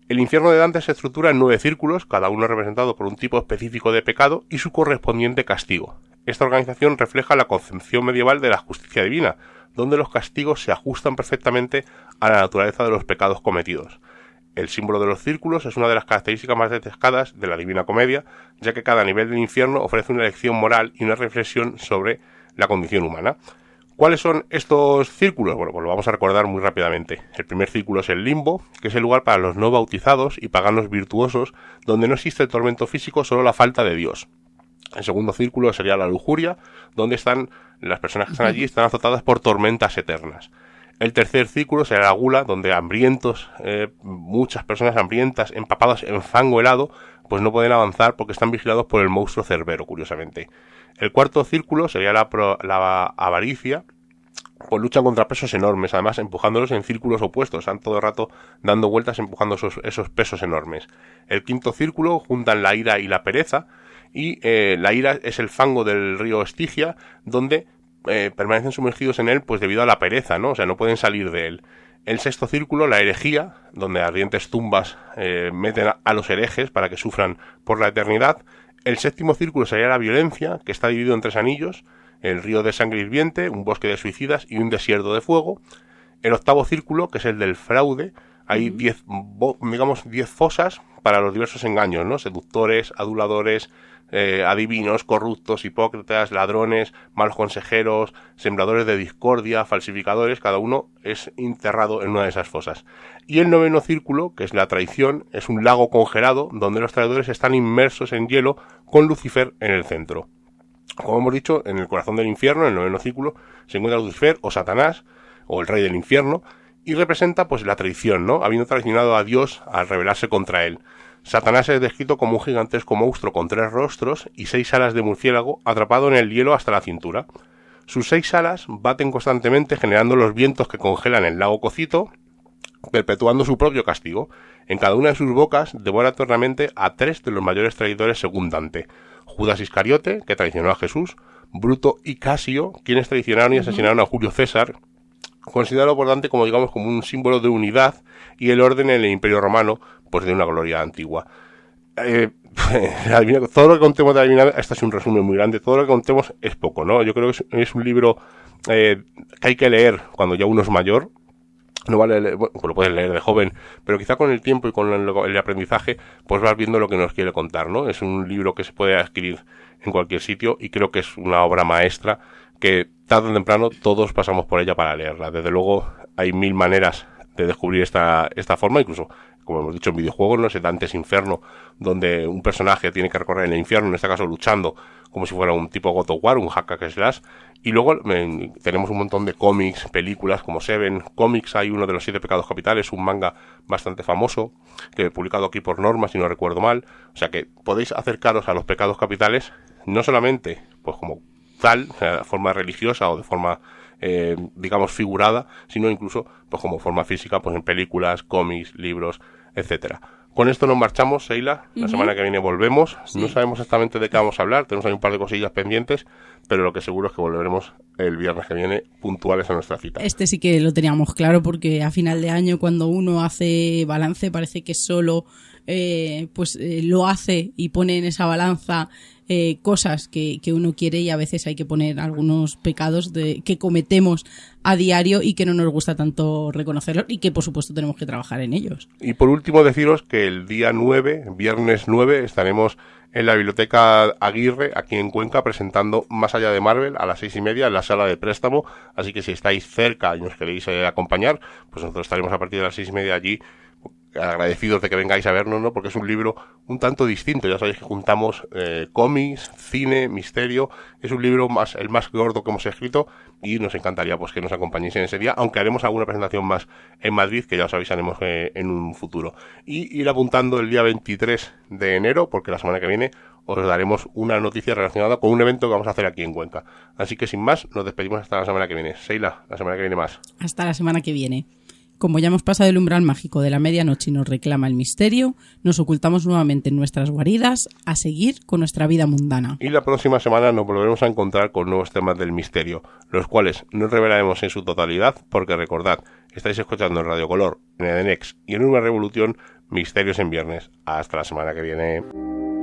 El infierno de Dante se estructura en 9 círculos, cada uno representado por un tipo específico de pecado y su correspondiente castigo. Esta organización refleja la concepción medieval de la justicia divina, donde los castigos se ajustan perfectamente a la naturaleza de los pecados cometidos. El símbolo de los círculos es una de las características más destacadas de la Divina Comedia, ya que cada nivel del infierno ofrece una lección moral y una reflexión sobre la condición humana. ¿Cuáles son estos círculos? Bueno, pues lo vamos a recordar muy rápidamente. El primer círculo es el limbo, que es el lugar para los no bautizados y paganos virtuosos, donde no existe el tormento físico, solo la falta de Dios. El segundo círculo sería la lujuria, donde están las personas que están allí están azotadas por tormentas eternas. El tercer círculo será la gula, donde hambrientos, muchas personas hambrientas, empapadas en fango helado, pues no pueden avanzar porque están vigilados por el monstruo Cerbero, curiosamente. El cuarto círculo sería la avaricia, pues luchan contra pesos enormes, además empujándolos en círculos opuestos, están todo el rato dando vueltas empujando esos pesos enormes. El quinto círculo juntan la ira y la pereza, y la ira es el fango del río Estigia, donde permanecen sumergidos en él pues debido a la pereza, ¿no? O sea, no pueden salir de él. El sexto círculo, la herejía, donde ardientes tumbas meten a los herejes para que sufran por la eternidad. El séptimo círculo sería la violencia, que está dividido en 3 anillos, el río de sangre hirviente, un bosque de suicidas y un desierto de fuego. El octavo círculo, que es el del fraude, hay 10 fosas para los diversos engaños, ¿no? Seductores, aduladores, adivinos, corruptos, hipócritas, ladrones, malos consejeros, sembradores de discordia, falsificadores, cada uno es enterrado en una de esas fosas. Y el noveno círculo, que es la traición, es un lago congelado donde los traidores están inmersos en hielo con Lucifer en el centro. Como hemos dicho, en el corazón del infierno, en el noveno círculo, se encuentra Lucifer o Satanás, o el rey del infierno, y representa pues la traición, ¿no? Habiendo traicionado a Dios al rebelarse contra él. Satanás es descrito como un gigantesco monstruo con 3 rostros y 6 alas de murciélago atrapado en el hielo hasta la cintura. Sus 6 alas baten constantemente generando los vientos que congelan el lago Cocito, perpetuando su propio castigo. En cada una de sus bocas devora eternamente a 3 de los mayores traidores según Dante: Judas Iscariote, que traicionó a Jesús; Bruto y Casio, quienes traicionaron y asesinaron a Julio César, considerado por Dante como un símbolo de unidad y el orden en el Imperio Romano, pues de una gloria antigua. Todo lo que contemos de la Divina, este es un resumen muy grande, todo lo que contemos es poco, ¿no? Yo creo que es un libro que hay que leer cuando ya uno es mayor. No vale leer, bueno, pues lo puedes leer de joven, pero quizá con el tiempo y con el aprendizaje pues vas viendo lo que nos quiere contar, ¿no? Es un libro que se puede adquirir en cualquier sitio y creo que es una obra maestra que tarde o temprano todos pasamos por ella para leerla. Desde luego hay 1000 maneras de descubrir esta forma, incluso como hemos dicho en videojuegos, no sé, Dante's Inferno, donde un personaje tiene que recorrer el infierno, en este caso luchando como si fuera un tipo God of War, un hack and slash. Y luego tenemos un montón de cómics, películas como Seven Comics, hay uno de los 7 pecados capitales, un manga bastante famoso, que he publicado aquí por Norma, si no recuerdo mal. O sea que podéis acercaros a los pecados capitales, no solamente pues como tal, de forma religiosa o de forma figurada, sino incluso pues como forma física, pues en películas, cómics, libros, etcétera. Con esto nos marchamos, Seila. La semana que viene volvemos. Sí. No sabemos exactamente de qué vamos a hablar. Tenemos ahí un par de cosillas pendientes, pero lo que seguro es que volveremos el viernes que viene puntuales a nuestra cita. Este sí que lo teníamos claro, porque a final de año, cuando uno hace balance, parece que solo lo hace y pone en esa balanza cosas que uno quiere, y a veces hay que poner algunos pecados que cometemos a diario y que no nos gusta tanto reconocerlos, y que por supuesto tenemos que trabajar en ellos. Y por último deciros que el día 9, viernes 9, estaremos en la Biblioteca Aguirre, aquí en Cuenca, presentando Más allá de Marvel a las 6:30 en la sala de préstamo, así que si estáis cerca y nos queréis acompañar, pues nosotros estaremos a partir de las 6:30 allí, agradecidos de que vengáis a vernos, ¿no? Porque es un libro un tanto distinto. Ya sabéis que juntamos cómics, cine, misterio. Es un libro el más gordo que hemos escrito, y nos encantaría pues que nos acompañéis en ese día, aunque haremos alguna presentación más en Madrid, que ya os avisaremos en un futuro. Y ir apuntando el día 23 de enero, porque la semana que viene os daremos una noticia relacionada con un evento que vamos a hacer aquí en Cuenca. Así que sin más, nos despedimos hasta la semana que viene. Seila, la semana que viene más. Hasta la semana que viene. como ya hemos pasado el umbral mágico de la medianoche y nos reclama el misterio, nos ocultamos nuevamente en nuestras guaridas a seguir con nuestra vida mundana. Y la próxima semana nos volveremos a encontrar con nuevos temas del misterio, los cuales no revelaremos en su totalidad, porque recordad, estáis escuchando en Radio Color, en Edenex y en Una Revolución, Misterios en Viernes. Hasta la semana que viene.